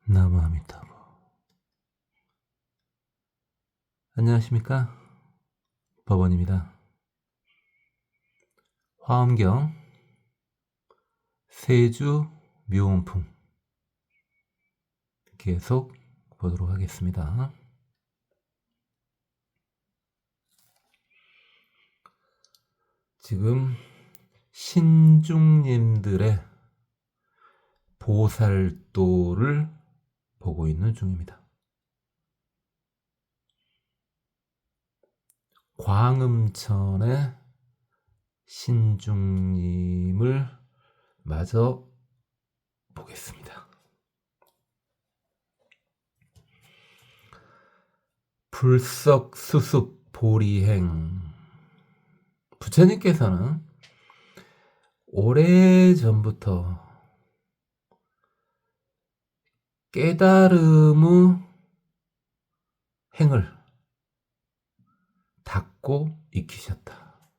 나무아미타불. 안녕하십니까? 법원입니다. 화엄경 세주 묘원풍 계속 보도록 하겠습니다. 지금 신중님들의 보살도를 보고 있는 중입니다. 광음천의 신중님을 마저 보겠습니다. 불석수습 보리행. 부처님께서는 오래전부터 깨달음의 행을 닦고 익히셨다.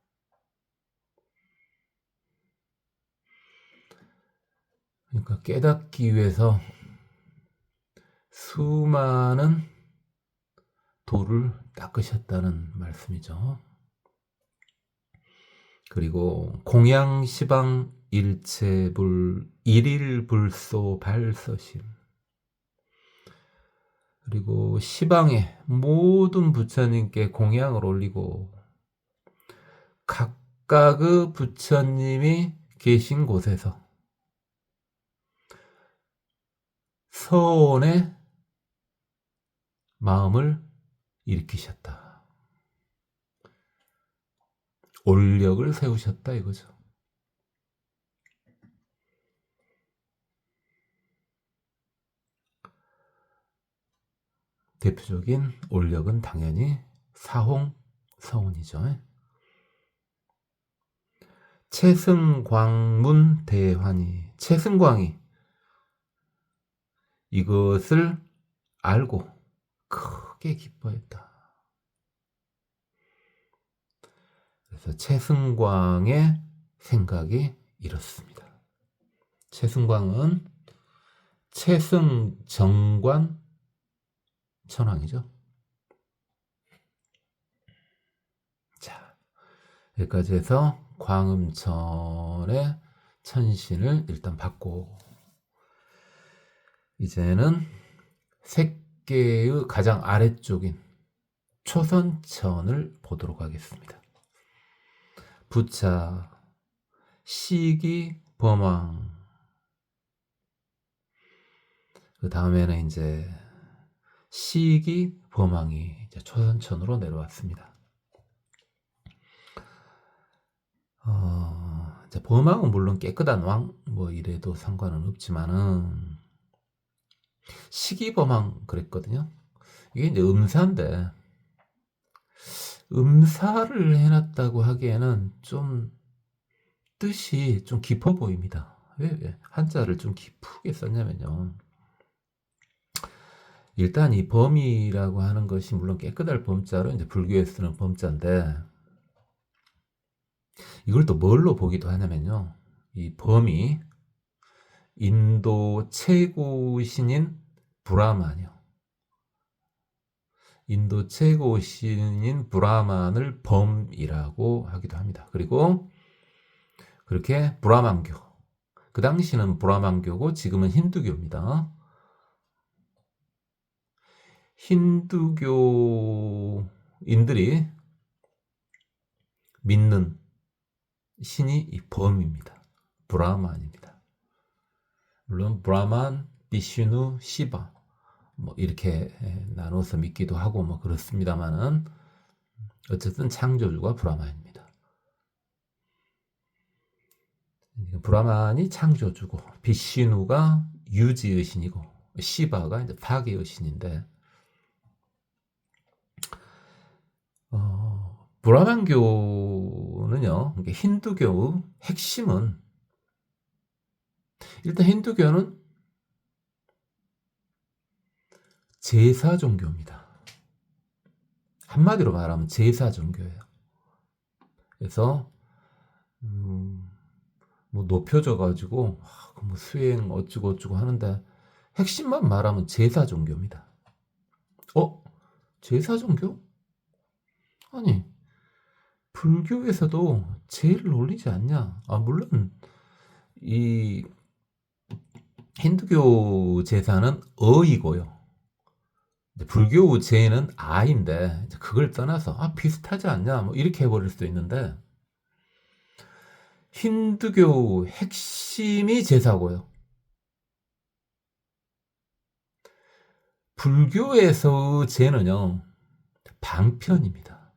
그러니까 깨닫기 위해서 수많은 도를 닦으셨다는 말씀이죠. 그리고 공양시방 일체불 일일불소 발서심. 그리고 시방에 모든 부처님께 공양을 올리고 각각의 부처님이 계신 곳에서 서원의 마음을 일으키셨다. 올력을 세우셨다 이거죠. 대표적인 올력은 당연히 사홍 서운이죠. 채승광문 대환이, 채승광이 이것을 알고 크게 기뻐했다. 그래서 채승광의 생각이 이렇습니다. 채승광은 채승정관 천왕이죠. 자, 여기까지 해서 광음천의 천신을 일단 받고, 이제는 색계의 가장 아래쪽인 초선천을 보도록 하겠습니다. 부차 시기 범왕. 그 다음에는 이제 시기 범왕이 이제 초선천으로 내려왔습니다. 이제 범왕은 물론 깨끗한 왕 뭐 이래도 상관은 없지만은 시기 범왕 그랬거든요. 이게 이제 음사인데 음사를 해놨다고 하기에는 좀 뜻이 좀 깊어 보입니다. 왜 한자를 좀 깊게 썼냐면요. 일단 이 범이라고 하는 것이 물론 깨끗할 범자로 이제 불교에 쓰는 범자인데, 이걸 또 뭘로 보기도 하냐면요. 이 범이 인도 최고 신인 브라만이요. 인도 최고 신인 브라만을 범이라고 하기도 합니다. 그리고 그렇게 브라만교, 그 당시는 브라만교고 지금은 힌두교입니다. 힌두교인들이 믿는 신이 이 범입니다. 브라만입니다. 물론 브라만, 비슈누, 시바 뭐 이렇게 나눠서 믿기도 하고 뭐 그렇습니다만은 어쨌든 창조주가 브라만입니다. 브라만이 창조주고 비슈누가 유지의 신이고 시바가 이제 파괴의 신인데, 브라만교는요, 힌두교의 핵심은, 일단 힌두교는 제사 종교입니다. 한마디로 말하면 제사 종교예요. 그래서 뭐 높여져 가지고 뭐 수행 어쩌고 하는데, 핵심만 말하면 제사 종교입니다. 제사 종교? 아니, 불교에서도 제를 올리지 않냐? 물론 이 힌두교 제사는 어이고요. 불교 제는 아인데 그걸 떠나서 비슷하지 않냐? 뭐 이렇게 해버릴 수도 있는데 힌두교 핵심이 제사고요. 불교에서 제는요 방편입니다.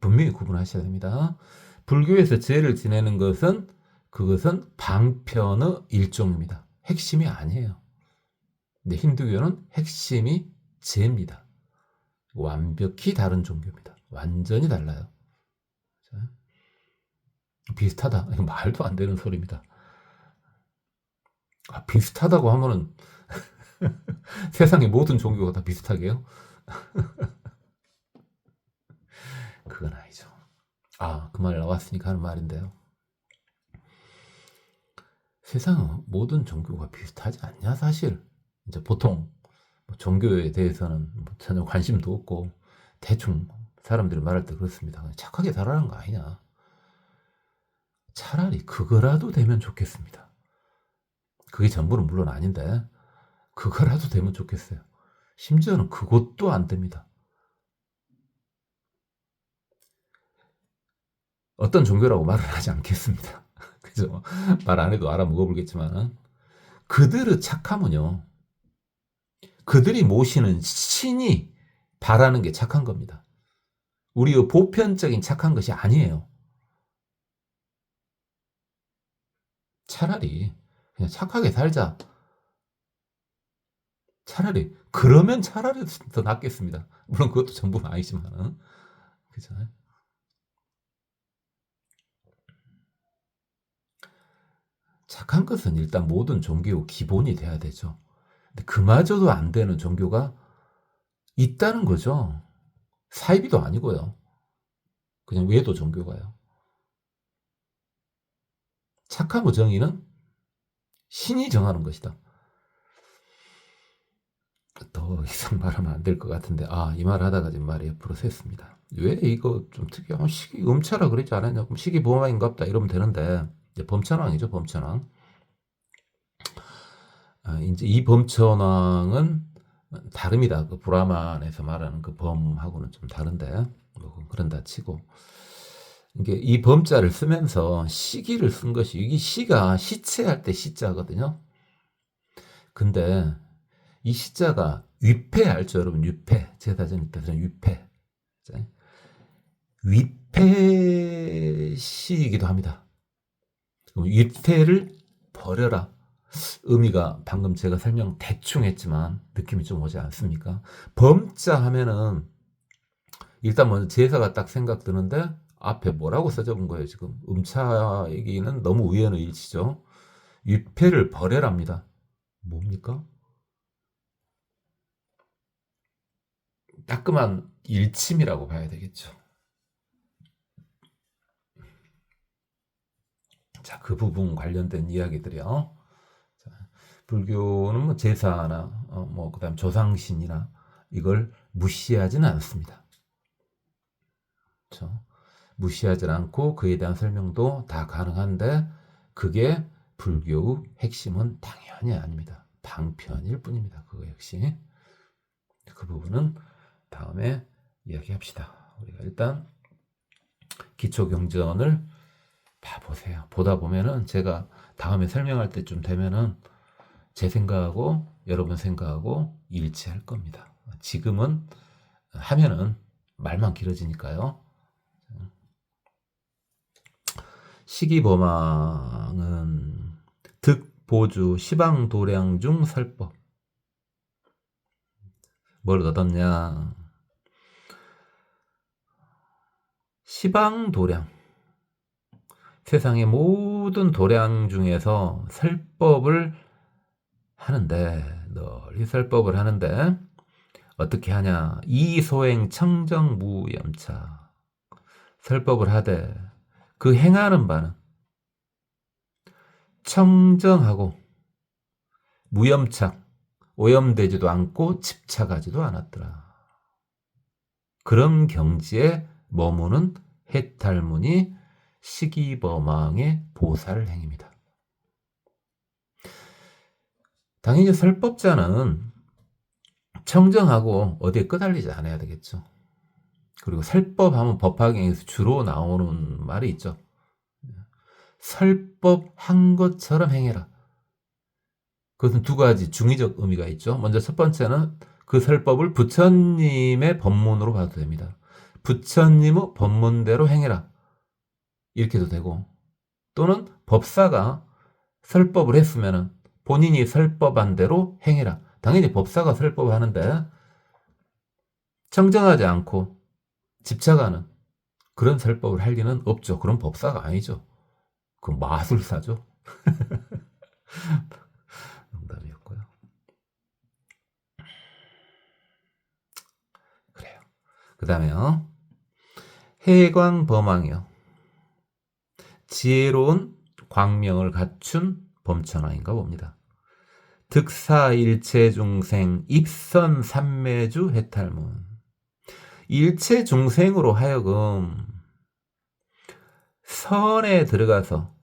분명히 구분하셔야 됩니다. 불교에서 제를 지내는 것은 그것은 방편의 일종입니다. 핵심이 아니에요. 근데 힌두교는 핵심이 제입니다. 완벽히 다른 종교입니다. 완전히 달라요. 비슷하다. 말도 안 되는 소리입니다. 비슷하다고 하면은 세상의 모든 종교가 다 비슷하게요? 그건 아니죠. 그 말 나왔으니까 하는 말인데요. 세상은 모든 종교가 비슷하지 않냐, 사실. 이제 보통 종교에 대해서는 전혀 관심도 없고 대충 사람들이 말할 때 그렇습니다. 착하게 살아라는 거 아니냐. 차라리 그거라도 되면 좋겠습니다. 그게 전부는 물론 아닌데 그거라도 되면 좋겠어요. 심지어는 그것도 안 됩니다. 어떤 종교라고 말을 하지 않겠습니다. 그죠? 말 안 해도 알아 먹어보겠지만 그들의 착함은요. 그들이 모시는 신이 바라는 게 착한 겁니다. 우리의 보편적인 착한 것이 아니에요. 차라리 그냥 착하게 살자. 그러면 차라리 더 낫겠습니다. 물론 그것도 전부는 아니지만, 그죠? 착한 것은 일단 모든 종교의 기본이 돼야 되죠. 근데 그마저도 안 되는 종교가 있다는 거죠. 사이비도 아니고요. 그냥 외도 종교가요. 착함의 정의는 신이 정하는 것이다. 더 이상 말하면 안 될 것 같은데 이 말 하다가 지금 말이 옆으로 샜습니다. 왜 이거 좀 특이한 시기 음차라 그러지 않았냐? 그럼 시기 범왕인갑다 이러면 되는데 이제 범천왕이죠, 범천왕. 이제 이 범천왕은 다릅니다. 그 브라만에서 말하는 그 범하고는 좀 다른데 뭐 그런다 치고 이게 이 범자를 쓰면서 시기를 쓴 것이 이게 시가 시체할 때 시자거든요. 근데 이 시자가 위패 알죠, 여러분? 위패 제사전 때는 위패 위패시이기도 합니다. 그럼 위패를 버려라. 의미가 방금 제가 설명 대충 했지만 느낌이 좀 오지 않습니까? 범자 하면은 일단 먼저 제사가 딱 생각드는데 앞에 뭐라고 써적은 거예요 지금? 음차 얘기는 너무 우연의 일치죠. 위패를 버려랍니다. 뭡니까? 따끔한 일침이라고 봐야 되겠죠. 자, 그 부분 관련된 이야기들이요. 불교는 뭐 제사나 뭐 그다음 조상신이나 이걸 무시하지는 않습니다. 그렇죠? 무시하지 않고 그에 대한 설명도 다 가능한데 그게 불교의 핵심은 당연히 아닙니다. 방편일 뿐입니다. 그거 역시. 그 부분은 다음에 이야기합시다. 우리가 일단 기초경전을 봐보세요. 보다 보면은 제가 다음에 설명할 때쯤 되면은 제 생각하고 여러분 생각하고 일치할 겁니다. 지금은 하면은 말만 길어지니까요. 시기범왕은 득보주 시방도량 중 설법. 뭘 얻었냐? 시방도량. 세상의 모든 도량 중에서 설법을 하는데 널리 설법을 하는데 어떻게 하냐? 이소행 청정무염차. 설법을 하되 그 행하는 바는 청정하고 무염착, 오염되지도 않고 집착하지도 않았더라. 그런 경지에 머무는 해탈문이 시기범왕의 보살 행입니다. 당연히 설법자는 청정하고 어디에 끄달리지 않아야 되겠죠. 그리고 설법하면 법화경에서 주로 나오는 말이 있죠. 설법한 것처럼 행해라. 그것은 두 가지 중의적 의미가 있죠. 먼저 첫 번째는 그 설법을 부처님의 법문으로 봐도 됩니다. 부처님의 법문대로 행해라. 이렇게도 되고, 또는 법사가 설법을 했으면 본인이 설법한 대로 행해라. 당연히 법사가 설법을 하는데 청정하지 않고 집착하는 그런 설법을 할 리는 없죠. 그런 법사가 아니죠. 그 마술사죠. 농담이었고요. 그래요. 그 다음에요. 해광범왕이요. 지혜로운 광명을 갖춘 범천왕인가 봅니다. 득사일체중생 입선삼매주 해탈문. 일체중생으로 하여금 선에 들어가서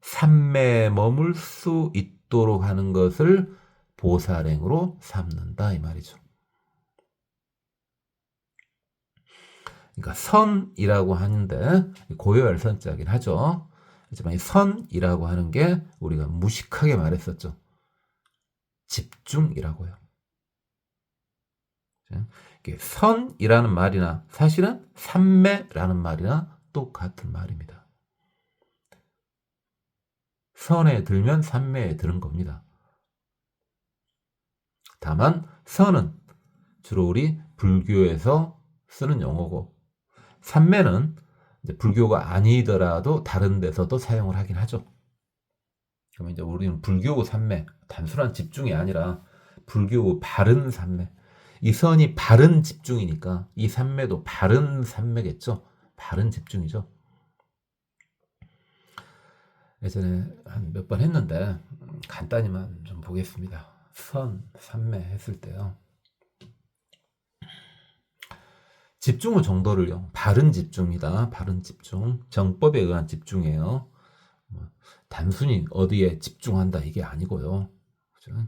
삼매에 머물 수 있도록 하는 것을 보살행으로 삼는다 이 말이죠. 그러니까 선이라고 하는데 고요할 선자긴 하죠. 하지만 이 선이라고 하는 게 우리가 무식하게 말했었죠. 집중이라고요. 선이라는 말이나 사실은 삼매라는 말이나 똑같은 말입니다. 선에 들면 삼매에 드는 겁니다. 다만 선은 주로 우리 불교에서 쓰는 용어고 삼매는 이제 불교가 아니더라도 다른 데서도 사용을 하긴 하죠. 그러면 이제 우리는 불교 삼매, 단순한 집중이 아니라 불교 바른 삼매. 이 선이 바른 집중이니까 이 삼매도 바른 삼매겠죠. 바른 집중이죠. 예전에 한 몇 번 했는데 간단히만 좀 보겠습니다. 선, 삼매 했을 때요. 집중의 정도를요. 바른 집중이다. 바른 집중. 정법에 의한 집중이에요. 단순히 어디에 집중한다 이게 아니고요. 그죠?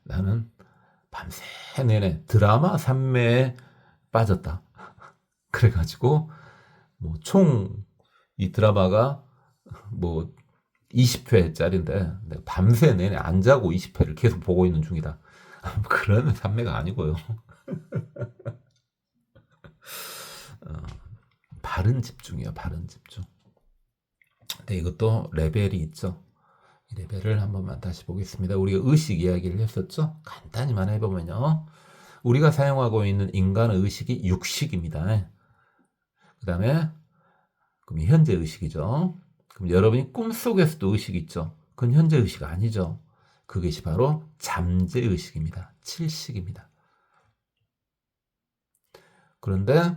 나는 밤새 내내 드라마 삼매에 빠졌다. 그래가지고 뭐 총 이 드라마가 뭐 20회짜리인데 밤새 내내 안 자고 20회를 계속 보고 있는 중이다. 그런 삼매가 아니고요. 바른 집중이에요. 바른 집중. 근데 이것도 레벨이 있죠. 이 레벨을 한 번만 다시 보겠습니다. 우리가 의식 이야기를 했었죠. 간단히만 해보면요. 우리가 사용하고 있는 인간의 의식이 육식입니다. 그 다음에 그럼 현재 의식이죠. 그럼 여러분이 꿈속에서도 의식이 있죠. 그건 현재 의식 아니죠. 그것이 바로 잠재 의식입니다. 칠식입니다. 그런데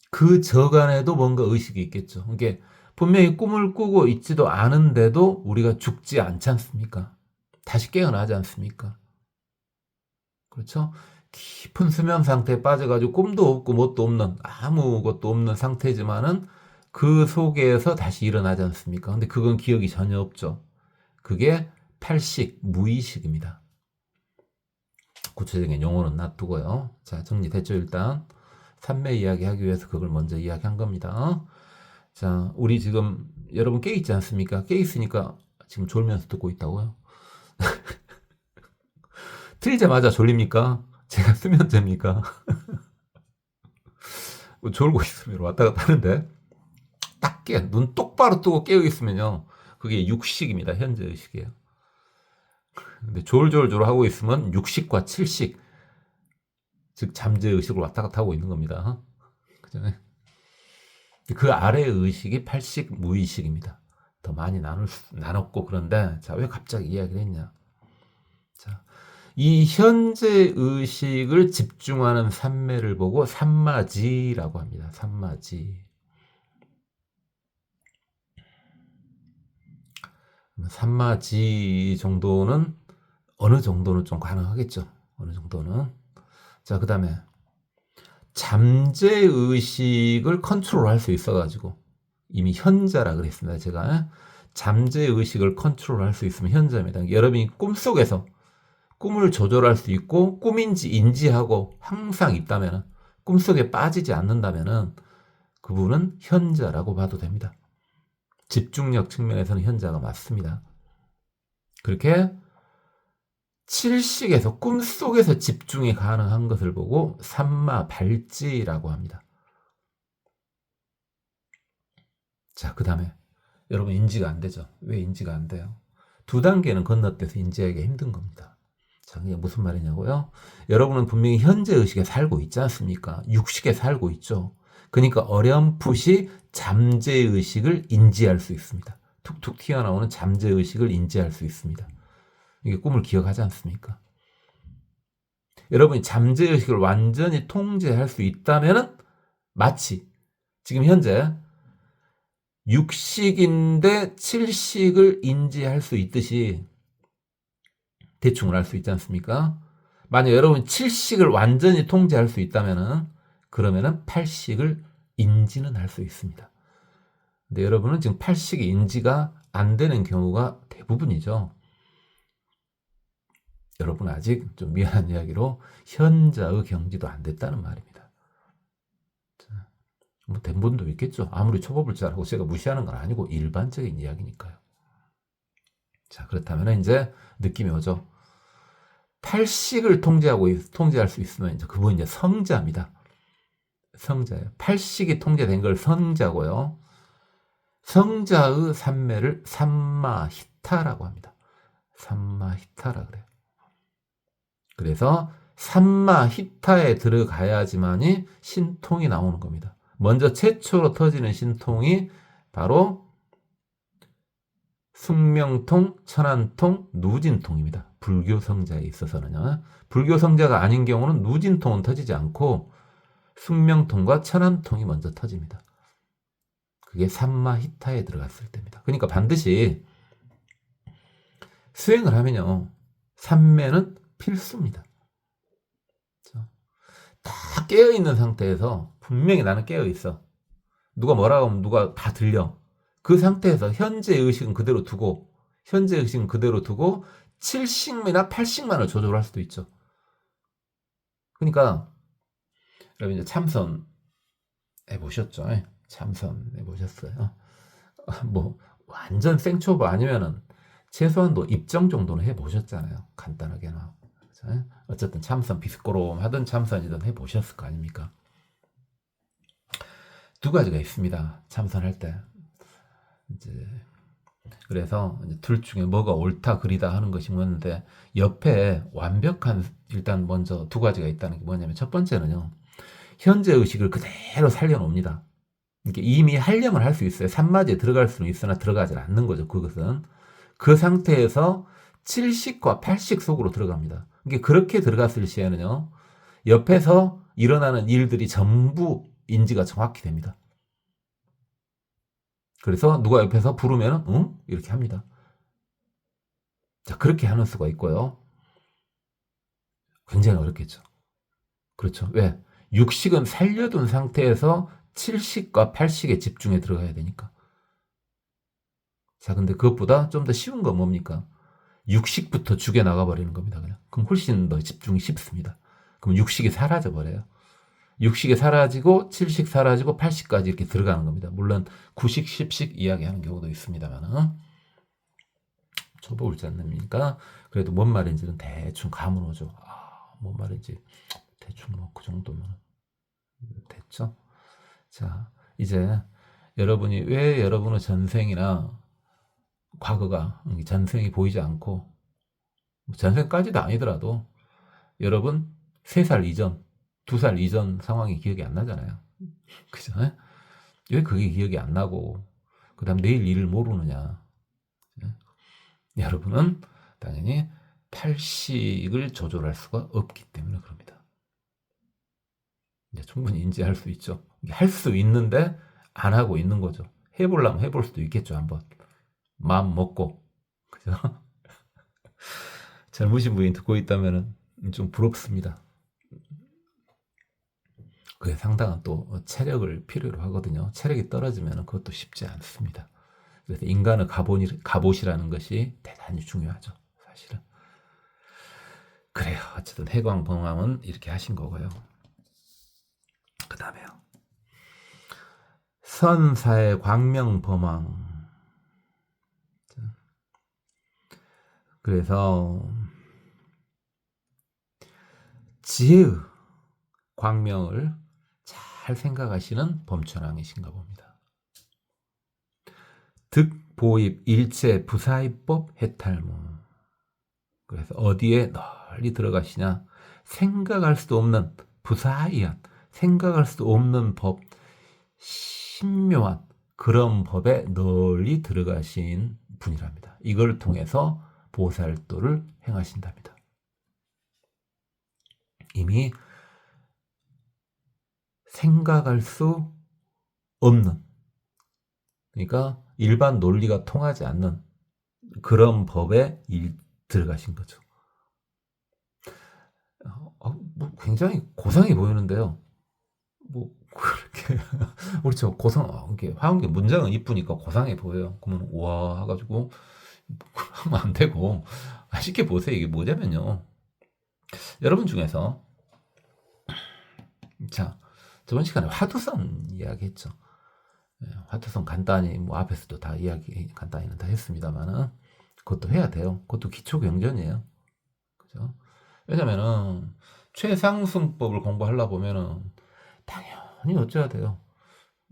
그 저간에도 뭔가 의식이 있겠죠. 이게 분명히 꿈을 꾸고 있지도 않은데도 우리가 죽지 않지 않습니까? 다시 깨어나지 않습니까? 그렇죠? 깊은 수면 상태에 빠져가지고 꿈도 없고 뭣도 없는 아무것도 없는 상태지만은 그 속에서 다시 일어나지 않습니까? 근데 그건 기억이 전혀 없죠. 그게 팔식, 무의식입니다. 구체적인 용어는 놔두고요. 자, 정리됐죠, 일단. 삼매 이야기 하기 위해서 그걸 먼저 이야기한 겁니다. 자, 우리 지금 여러분 깨 있지 않습니까? 깨 있으니까 지금 졸면서 듣고 있다고요? 틀리자마자 졸립니까? 제가 수면제입니까? 졸고 있으면 왔다 갔다 하는데 딱 깨, 눈 똑바로 뜨고 깨어 있으면요. 그게 육식입니다. 현재 의식이에요. 근데 졸졸졸 하고 있으면 육식과 칠식, 즉 잠재 의식을 왔다 갔다 하고 있는 겁니다. 그잖아요. 그 아래 의식이 팔식 무의식입니다. 더 많이 나눴고 그런데 자, 왜 갑자기 이야기를 했냐? 자, 이 현재 의식을 집중하는 삼매를 보고 삼마지라고 합니다. 삼마지. 산마지 정도는 어느 정도는 좀 가능하겠죠. 어느 정도는. 자, 그 다음에 잠재의식을 컨트롤할 수 있어가지고 이미 현자라 그랬습니다. 제가 잠재의식을 컨트롤할 수 있으면 현자입니다. 여러분이 꿈속에서 꿈을 조절할 수 있고 꿈인지 인지하고 항상 있다면 꿈속에 빠지지 않는다면 그분은 현자라고 봐도 됩니다. 집중력 측면에서는 현자가 맞습니다. 그렇게 칠식에서 꿈속에서 집중이 가능한 것을 보고 삼마발지라고 합니다. 자, 그 다음에 여러분 인지가 안 되죠. 왜 인지가 안 돼요? 두 단계는 건너뛰어서 인지하기가 힘든 겁니다. 자, 이게 무슨 말이냐고요? 여러분은 분명히 현재의식에 살고 있지 않습니까? 육식에 살고 있죠. 그러니까 어렴풋이 잠재의식을 인지할 수 있습니다. 툭툭 튀어나오는 잠재의식을 인지할 수 있습니다. 이게 꿈을 기억하지 않습니까? 여러분이 잠재의식을 완전히 통제할 수 있다면 마치 지금 현재 육식인데 칠식을 인지할 수 있듯이 대충을 할 수 있지 않습니까? 만약 여러분 칠식을 완전히 통제할 수 있다면은 그러면은 팔식을 인지는 할 수 있습니다. 근데 여러분은 지금 팔식이 인지가 안 되는 경우가 대부분이죠. 여러분 아직 좀 미안한 이야기로 현자의 경지도 안 됐다는 말입니다. 뭐 된 분도 있겠죠. 아무리 초보불자라고 제가 무시하는 건 아니고 일반적인 이야기니까요. 자, 그렇다면 이제 느낌이 오죠. 팔식을 통제할 수 있으면 이제 그분이 이제 성자입니다. 성자예요. 팔식이 통제된 걸 성자고요. 성자의 삼매를 삼마히타라고 합니다. 삼마히타라 그래요. 그래서 삼마히타에 들어가야지만이 신통이 나오는 겁니다. 먼저 최초로 터지는 신통이 바로 숙명통, 천안통, 누진통입니다. 불교 성자에 있어서는요. 불교 성자가 아닌 경우는 누진통은 터지지 않고 숙명통과 천안통이 먼저 터집니다. 그게 삼마히타에 들어갔을 때입니다. 그러니까 반드시 수행을 하면요. 삼매는 필수입니다. 다 깨어있는 상태에서 분명히 나는 깨어있어. 누가 뭐라고 하면 누가 다 들려. 그 상태에서 현재 의식은 그대로 두고 현재 의식은 그대로 두고 7식이나 8식만을 조절할 수도 있죠. 그러니까 여러분 이제 참선 해보셨죠? 참선 해보셨어요? 뭐 완전 생초보 아니면은 최소한도 입정 정도는 해보셨잖아요. 간단하게나. 어쨌든 참선 비스코롬 하든 참선이든 해보셨을 거 아닙니까? 두 가지가 있습니다. 참선할 때. 이제 그래서 이제 둘 중에 뭐가 옳다 그리다 하는 것이 뭐였는데 옆에 완벽한 일단 먼저 두 가지가 있다는 게 뭐냐면 첫 번째는요. 현재 의식을 그대로 살려놓습니다. 이게 이미 하려면 할 수 있어요. 산마지에 들어갈 수는 있으나 들어가지 않는 거죠. 그것은 그 상태에서 7식과 8식 속으로 들어갑니다. 이게 그렇게 들어갔을 시에는요. 옆에서 일어나는 일들이 전부 인지가 정확히 됩니다. 그래서 누가 옆에서 부르면 응? 이렇게 합니다. 자, 그렇게 하는 수가 있고요. 굉장히 어렵겠죠. 그렇죠. 왜? 육식은 살려둔 상태에서 7식과 8식에 집중해 들어가야 되니까. 자, 근데 그것보다 좀 더 쉬운 건 뭡니까? 육식부터 죽여 나가버리는 겁니다. 그냥. 그럼 훨씬 더 집중이 쉽습니다. 그럼 육식이 사라져버려요. 육식이 사라지고 7식 사라지고 8식까지 이렇게 들어가는 겁니다. 물론 9식, 10식 이야기하는 경우도 있습니다만 초보울자님이니까 그래도 뭔 말인지는 대충 감은 오죠. 뭔 말인지 대충 뭐 그 정도면 됐죠. 자, 이제 여러분이 왜 여러분의 전생이나 과거가 전생이 보이지 않고 전생까지도 아니더라도 여러분 3살 이전, 2살 이전 상황이 기억이 안 나잖아요. 그죠? 왜 그게 기억이 안 나고 그 다음 내일 일을 모르느냐. 여러분은 당연히 팔식을 조절할 수가 없기 때문에 그럽니다. 이제 충분히 인지할 수 있죠. 할 수 있는데 안 하고 있는 거죠. 해보려면 해볼 수도 있겠죠. 한번 마음 먹고 그죠? 젊으신 분이 듣고 있다면 좀 부럽습니다. 그게 상당한 또 체력을 필요로 하거든요. 체력이 떨어지면 그것도 쉽지 않습니다. 그래서 인간의 갑옷이라는 것이 대단히 중요하죠. 사실은. 그래요. 어쨌든 해광범암은 이렇게 하신 거고요. 그 다음에요. 선사의 광명범왕. 그래서 지혜의 광명을 잘 생각하시는 범천왕이신가 봅니다. 득보입 일체 부사이법 해탈무. 그래서 어디에 널리 들어가시냐? 생각할 수도 없는 부사이한, 생각할 수도 없는 법, 신묘한 그런 법에 널리 들어가신 분이랍니다. 이걸 통해서 보살도를 행하신답니다. 이미 생각할 수 없는, 그러니까 일반 논리가 통하지 않는 그런 법에 들어가신 거죠. 뭐 굉장히 고상해 보이는데요. 뭐 그렇게 그렇죠. 이게 화음계 문장은 이쁘니까 고상해 보여요. 그러면 와 해가지고 하면 안 되고 쉽게 보세요. 이게 뭐냐면요. 여러분 중에서 자 저번 시간에 화두선 이야기했죠. 화두선 간단히 뭐 앞에서도 다 이야기 간단히는 다 했습니다만은 그것도 해야 돼요. 그것도 기초 경전이에요. 그죠? 왜냐면은 최상승법을 공부하려 보면은 당연히 어째야 돼요.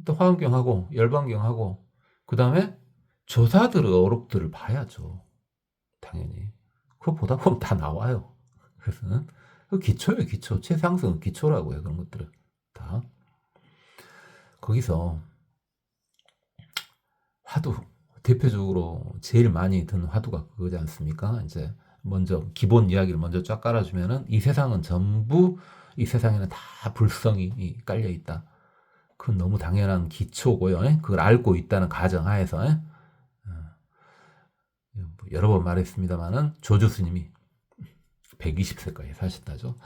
또 화엄경하고 열반경하고 그 다음에 조사들의 어록들을 봐야죠. 당연히. 그거 보다 보면 다 나와요. 그래서 그 기초예요. 기초. 최상승은 기초라고요. 그런 것들은 다. 거기서 화두 대표적으로 제일 많이 든 화두가 그거지 않습니까? 이제 먼저 기본 이야기를 먼저 쫙 깔아주면은 이 세상은 전부 이 세상에는 다 불성이 깔려 있다. 그건 너무 당연한 기초고요. 그걸 알고 있다는 가정하에서 여러 번 말했습니다만은 조주 스님이 120세까지 사셨다죠.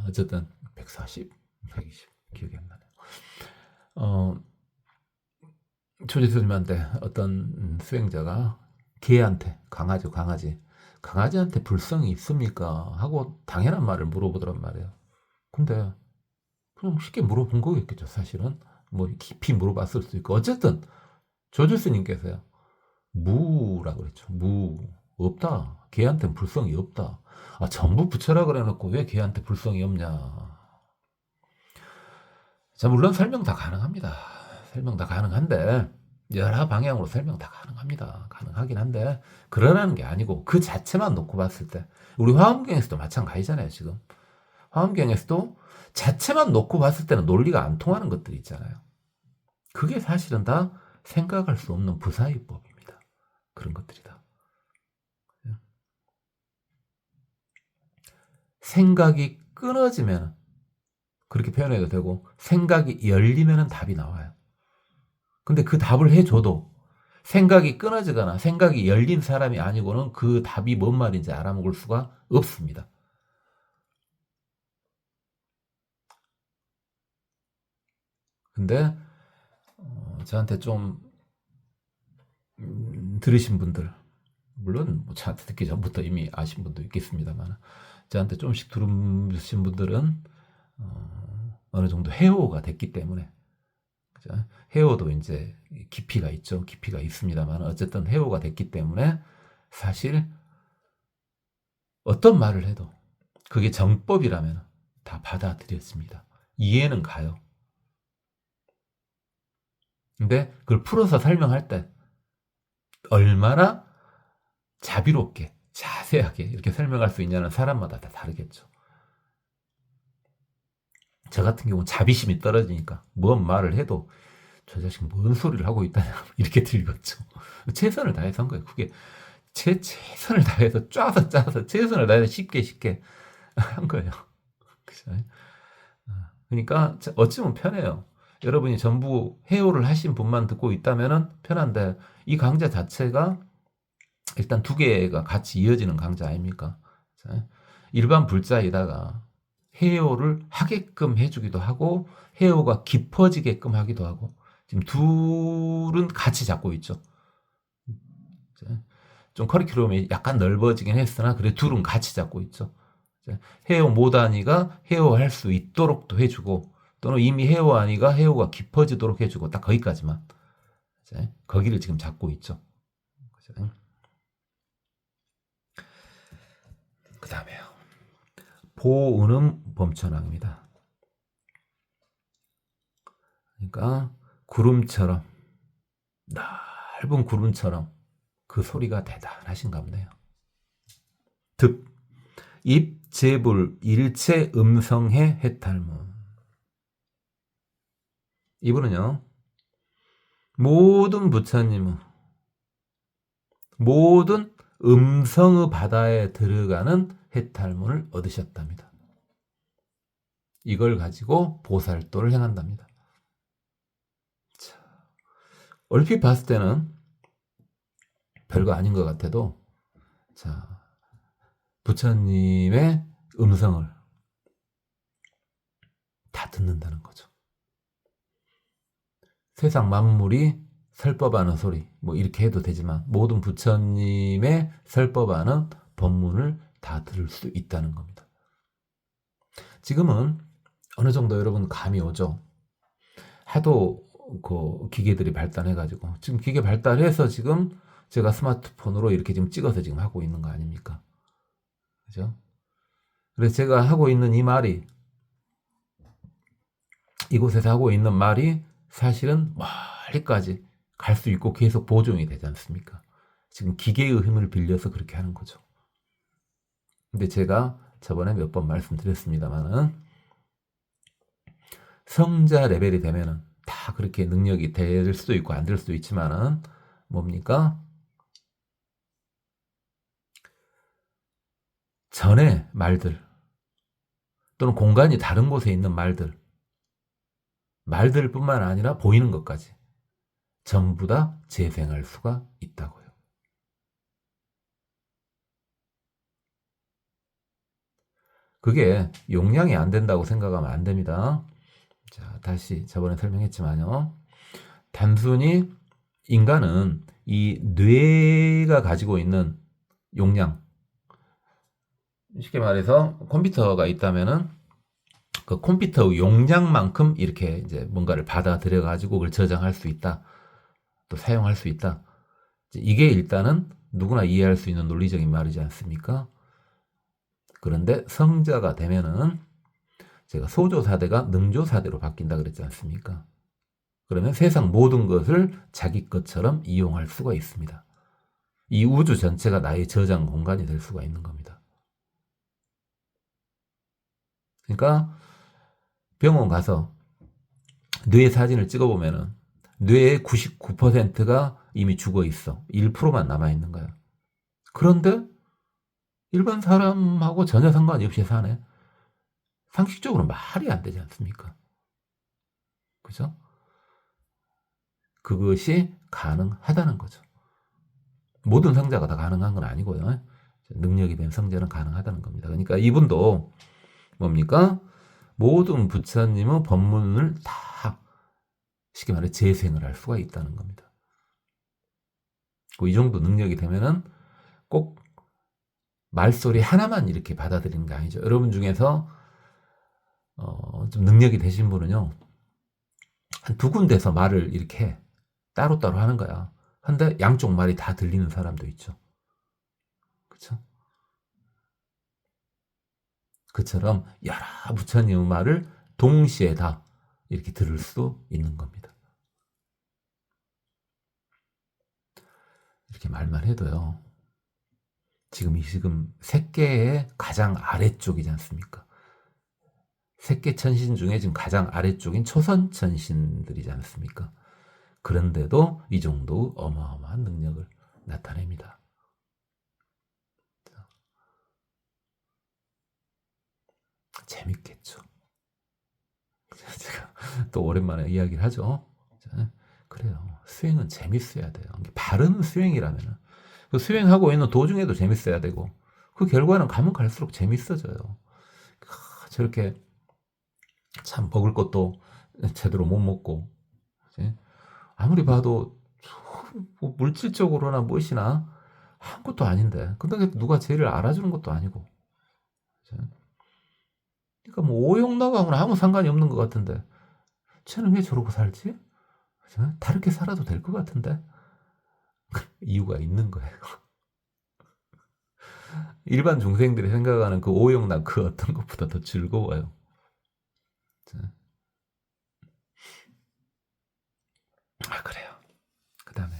어쨌든 140, 120 기억이 안 나네요. 조주 스님한테 어떤 수행자가 개한테 강아지한테 불성이 있습니까? 하고 당연한 말을 물어보더란 말이에요. 근데 그냥 쉽게 물어본 거겠죠. 사실은 뭐 깊이 물어봤을 수도 있고 어쨌든 조주 스님께서요. 무라고 그랬죠. 없다. 걔한테는 불성이 없다. 전부 부처라 그래놓고 왜 걔한테 불성이 없냐. 자, 물론 설명 다 가능합니다. 설명 다 가능한데 여러 방향으로 설명 다 가능합니다. 가능하긴 한데 그러라는 게 아니고 그 자체만 놓고 봤을 때 우리 화엄경에서도 마찬가지잖아요. 지금 화엄경에서도 자체만 놓고 봤을 때는 논리가 안 통하는 것들이 있잖아요. 그게 사실은 다 생각할 수 없는 부사이법입니다. 그런 것들이다. 생각이 끊어지면 그렇게 표현해도 되고 생각이 열리면 답이 나와요. 근데 그 답을 해줘도 생각이 끊어지거나 생각이 열린 사람이 아니고는 그 답이 뭔 말인지 알아먹을 수가 없습니다. 근데 저한테 좀 들으신 분들 물론 뭐 저한테 듣기 전부터 이미 아신 분도 있겠습니다만 저한테 조금씩 들으신 분들은 어느 정도 해오가 됐기 때문에 그죠? 해오도 이제 깊이가 있죠. 깊이가 있습니다만 어쨌든 해오가 됐기 때문에 사실 어떤 말을 해도 그게 정법이라면 다 받아들였습니다. 이해는 가요. 근데 그걸 풀어서 설명할 때 얼마나 자비롭게 자세하게 이렇게 설명할 수 있냐는 사람마다 다 다르겠죠. 저 같은 경우는 자비심이 떨어지니까 뭔 말을 해도 저 자식 뭔 소리를 하고 있다냐 이렇게 들렸죠. 최선을 다해서 한 거예요. 그게 제 최선을 다해서 짜서 최선을 다해서 쉽게 한 거예요. 그러니까 어찌 보면 편해요. 여러분이 전부 해오를 하신 분만 듣고 있다면 편한데 이 강좌 자체가 일단 두 개가 같이 이어지는 강자 아닙니까? 자, 일반 불자에다가 해요를 하게끔 해주기도 하고 해요가 깊어지게끔 하기도 하고 지금 둘은 같이 잡고 있죠. 좀 커리큘럼이 약간 넓어지긴 했으나 그래 둘은 같이 잡고 있죠. 해요 모단이가 해요 할 수 있도록도 해주고 또는 이미 해요 아니가 해요가 깊어지도록 해주고 딱 거기까지만 거기를 지금 잡고 있죠. 그 다음에요. 보은음 범천왕입니다. 그러니까 구름처럼 넓은 구름처럼 그 소리가 대단하신가 보네요. 득 입재불 일체 음성해 해탈문. 이분은요 모든 부처님은 모든 음성의 바다에 들어가는 해탈문을 얻으셨답니다. 이걸 가지고 보살도를 행한답니다. 자, 얼핏 봤을 때는 별거 아닌 것 같아도 자 부처님의 음성을 다 듣는다는 거죠. 세상 만물이 설법하는 소리 뭐 이렇게 해도 되지만 모든 부처님의 설법하는 법문을 다 들을 수 있다는 겁니다. 지금은 어느 정도 여러분 감이 오죠. 하도 그 기계들이 발달해가지고 지금 기계 발달해서 지금 제가 스마트폰으로 이렇게 지금 찍어서 지금 하고 있는 거 아닙니까? 그죠? 그래서 제가 하고 있는 이 말이 이곳에서 하고 있는 말이 사실은 멀리까지 갈 수 있고 계속 보존이 되지 않습니까? 지금 기계의 힘을 빌려서 그렇게 하는 거죠. 근데 제가 저번에 몇 번 말씀드렸습니다만은 성자 레벨이 되면은 다 그렇게 능력이 될 수도 있고 안 될 수도 있지만은 뭡니까? 전의 말들 또는 공간이 다른 곳에 있는 말들뿐만 아니라 보이는 것까지 전부 다 재생할 수가 있다고요. 그게 용량이 안 된다고 생각하면 안 됩니다. 자, 다시 저번에 설명했지만요. 단순히 인간은 이 뇌가 가지고 있는 용량, 쉽게 말해서 컴퓨터가 있다면은 그 컴퓨터 용량만큼 이렇게 이제 뭔가를 받아들여 가지고 그걸 저장할 수 있다. 또 사용할 수 있다. 이게 일단은 누구나 이해할 수 있는 논리적인 말이지 않습니까? 그런데 성자가 되면은 제가 소조사대가 능조사대로 바뀐다 그랬지 않습니까? 그러면 세상 모든 것을 자기 것처럼 이용할 수가 있습니다. 이 우주 전체가 나의 저장 공간이 될 수가 있는 겁니다. 그러니까 병원 가서 뇌 사진을 찍어보면은 뇌의 99%가 이미 죽어 있어. 1%만 남아있는 거야. 그런데 일반 사람하고 전혀 상관이 없이 사네. 상식적으로 말이 안 되지 않습니까? 그죠? 그것이 가능하다는 거죠. 모든 성자가 다 가능한 건 아니고요. 능력이 된 성자는 가능하다는 겁니다. 그러니까 이분도 뭡니까? 모든 부처님의 법문을 다 쉽게 말해 재생을 할 수가 있다는 겁니다. 이 정도 능력이 되면은 꼭 말소리 하나만 이렇게 받아들이는 게 아니죠. 여러분 중에서 좀 능력이 되신 분은요, 한 두 군데서 말을 이렇게 해. 따로따로 하는 거야. 근데 양쪽 말이 다 들리는 사람도 있죠. 그쵸? 그처럼 여러 부처님의 말을 동시에 다 이렇게 들을 수 있는 겁니다. 이렇게 말만 해도요. 지금 색계의 가장 아래쪽이지 않습니까? 색계 천신 중에 지금 가장 아래쪽인 초선 천신들이지 않습니까? 그런데도 이 정도 어마어마한 능력을 나타냅니다. 재밌겠죠. 제가 또 오랜만에 이야기를 하죠. 그래요. 수행은 재밌어야 돼요. 바른 수행이라면 그 수행하고 있는 도중에도 재밌어야 되고 그 결과는 가면 갈수록 재밌어져요. 저렇게 참 먹을 것도 제대로 못 먹고 그치? 아무리 봐도 뭐 물질적으로나 무엇이나 아무것도 아닌데 근데 누가 쟤를 알아주는 것도 아니고 그치? 그러니까 뭐 오용나가하고는 아무 상관이 없는 것 같은데 쟤는 왜 저러고 살지? 그치? 다르게 살아도 될 것 같은데 이유가 있는 거예요. 일반 중생들이 생각하는 그 오용락 그 어떤 것보다 더 즐거워요. 아 그래요. 그 다음에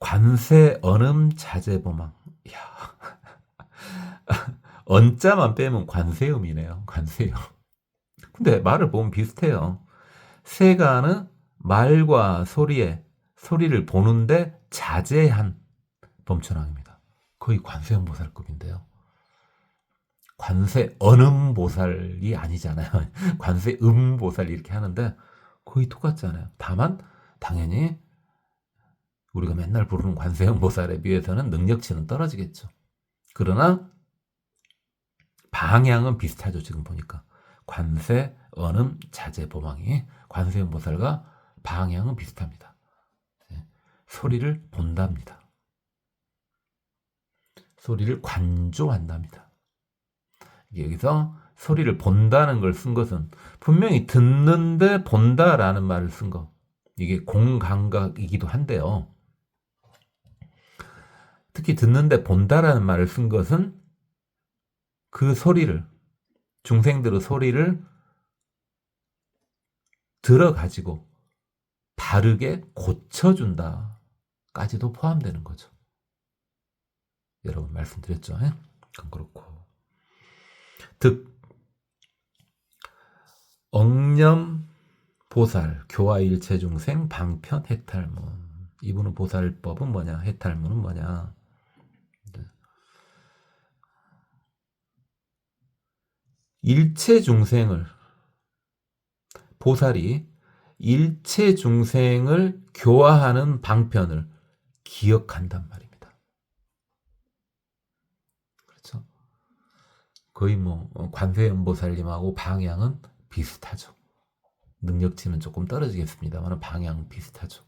관세 언음 자제보망. 이야. 언자만 빼면 관세음이네요. 관세음. 근데 말을 보면 비슷해요. 세가는 말과 소리를 보는데 자제한 범천왕입니다. 거의 관세음보살급인데요. 관세언음보살이 아니잖아요. 관세음보살 이렇게 하는데 거의 똑같잖아요. 다만 당연히 우리가 맨날 부르는 관세음보살에 비해서는 능력치는 떨어지겠죠. 그러나 방향은 비슷하죠. 지금 보니까 관세, 언음, 자제, 보망이 관세음보살과 방향은 비슷합니다. 소리를 본답니다. 소리를 관조한답니다. 여기서 소리를 본다는 걸 쓴 것은 분명히 듣는데 본다라는 말을 쓴 거. 이게 공감각이기도 한데요. 특히 듣는데 본다라는 말을 쓴 것은 그 소리를 중생들의 소리를 들어가지고 바르게 고쳐준다까지도 포함되는 거죠. 여러분 말씀드렸죠. 그건 그렇고 득 억념 보살 교화일체 중생 방편 해탈문. 이분은 보살법은 뭐냐, 해탈문은 뭐냐. 일체 중생을 보살이 일체 중생을 교화하는 방편을 기억한단 말입니다. 그렇죠? 거의 뭐 관세음보살님하고 방향은 비슷하죠. 능력치는 조금 떨어지겠습니다만 방향 비슷하죠.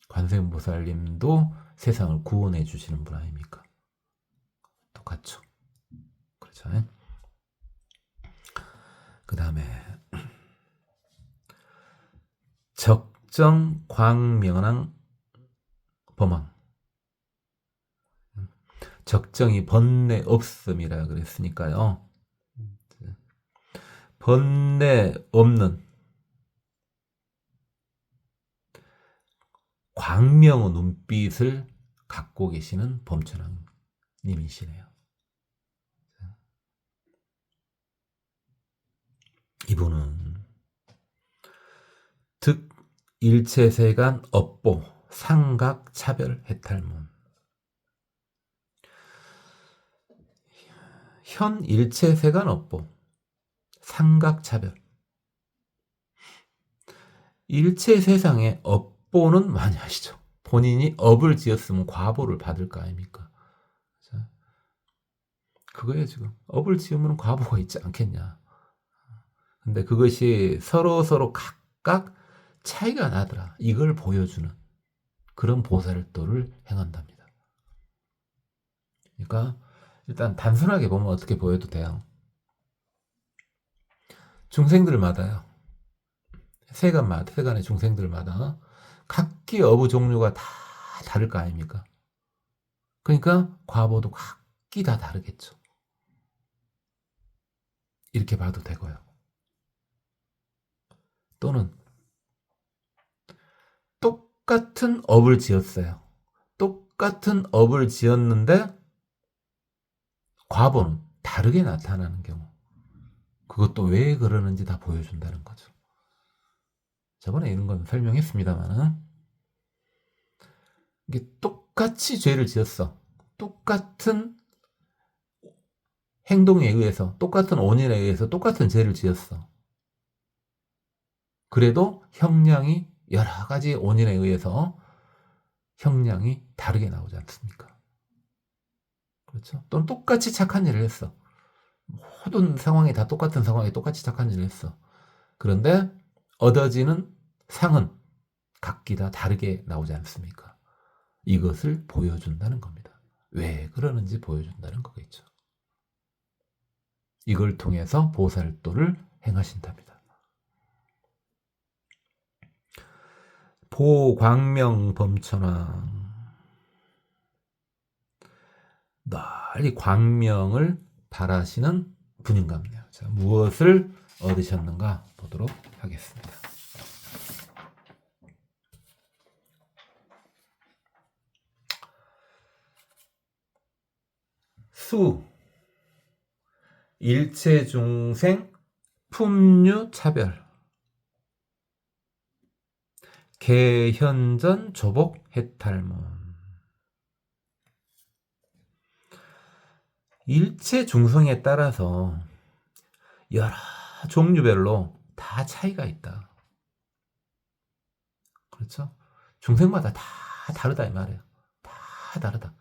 관세음보살님도 세상을 구원해 주시는 분 아닙니까? 똑같죠. 그렇죠. 그 다음에 적정 광명랑 범왕. 적정이 번뇌 없음이라 그랬으니까요. 번뇌 없는 광명의 눈빛을 갖고 계시는 범천왕님이시네요. 이분은 득 일체세간 업보 상각 차별 해탈문. 현 일체세간 업보 상각 차별. 일체 세상에 업보는 많이 아시죠? 본인이 업을 지었으면 과보를 받을 거 아닙니까? 그거예요. 지금 업을 지으면 과보가 있지 않겠냐. 근데 그것이 서로 각각 차이가 나더라. 이걸 보여주는 그런 보살도를 행한답니다. 그러니까 일단 단순하게 보면 어떻게 보여도 돼요. 중생들마다요. 세간의 중생들마다 각기 어부 종류가 다 다를 거 아닙니까? 그러니까 과보도 각기 다 다르겠죠. 이렇게 봐도 되고요. 또는 똑같은 업을 지었어요. 똑같은 업을 지었는데 과보는 다르게 나타나는 경우. 그것도 왜 그러는지 다 보여준다는 거죠. 저번에 이런 건 설명했습니다만 이게 똑같이 죄를 지었어. 똑같은 행동에 의해서 똑같은 원인에 의해서 똑같은 죄를 지었어. 그래도 형량이 여러 가지 원인에 의해서 형량이 다르게 나오지 않습니까? 그렇죠? 또는 똑같이 착한 일을 했어. 모든 상황이 다 똑같은 상황에 똑같이 착한 일을 했어. 그런데 얻어지는 상은 각기 다 다르게 나오지 않습니까? 이것을 보여준다는 겁니다. 왜 그러는지 보여준다는 거겠죠. 이걸 통해서 보살도를 행하신답니다. 보광명범천왕, 널리 광명을 바라시는 분인 같네요. 자, 무엇을 얻으셨는가 보도록 하겠습니다. 수, 일체중생 품류차별, 개현전 조복 해탈문. 일체 중생에 따라서 여러 종류별로 다 차이가 있다. 그렇죠? 중생마다 다 다르다 이 말이에요. 다 다르다.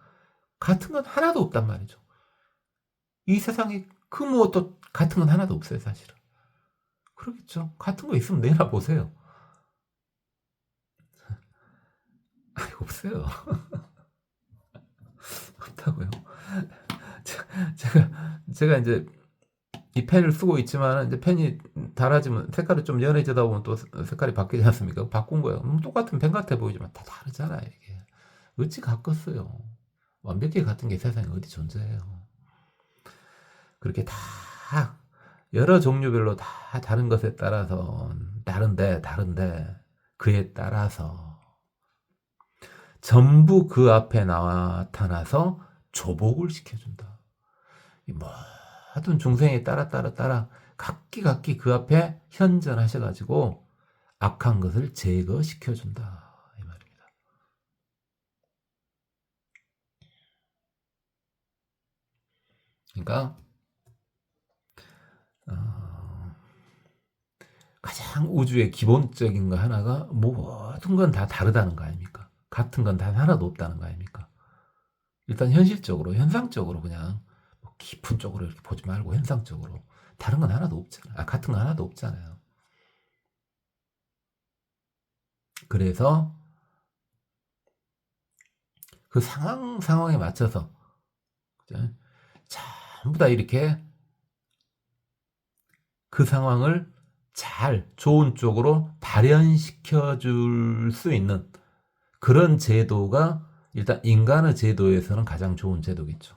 같은 건 하나도 없단 말이죠. 이 세상에 그 무엇도 같은 건 하나도 없어요, 사실은. 그러겠죠. 같은 거 있으면 내놔 보세요. 아니, 없어요. 없다고요. 제가 이제 이 펜을 쓰고 있지만 이제 펜이 닳아지면 색깔이 좀 연해지다 보면 또 색깔이 바뀌지 않습니까? 바꾼 거예요. 똑같은 펜 같아 보이지만 다 다르잖아요, 이게. 어찌 같겠어요. 완벽히 같은 게 세상에 어디 존재해요. 그렇게 다 여러 종류별로 다 다른 것에 따라서 다른데 그에 따라서 전부 그 앞에 나타나서 조복을 시켜준다. 모든 중생에 따라 각기 그 앞에 현전하셔가지고 악한 것을 제거시켜준다 이 말입니다. 그러니까 가장 우주의 기본적인 거 하나가 모든 건 다 다르다는 거 아닙니까? 같은 건 다 하나도 없다는 거 아닙니까? 일단 현실적으로, 현상적으로 그냥 깊은 쪽으로 이렇게 보지 말고 현상적으로 다른 건 하나도 없잖아요. 같은 건 하나도 없잖아요. 그래서 그 상황에 맞춰서 그죠? 전부 다 이렇게 그 상황을 잘 좋은 쪽으로 발현시켜 줄 수 있는 그런 제도가 일단 인간의 제도에서는 가장 좋은 제도겠죠.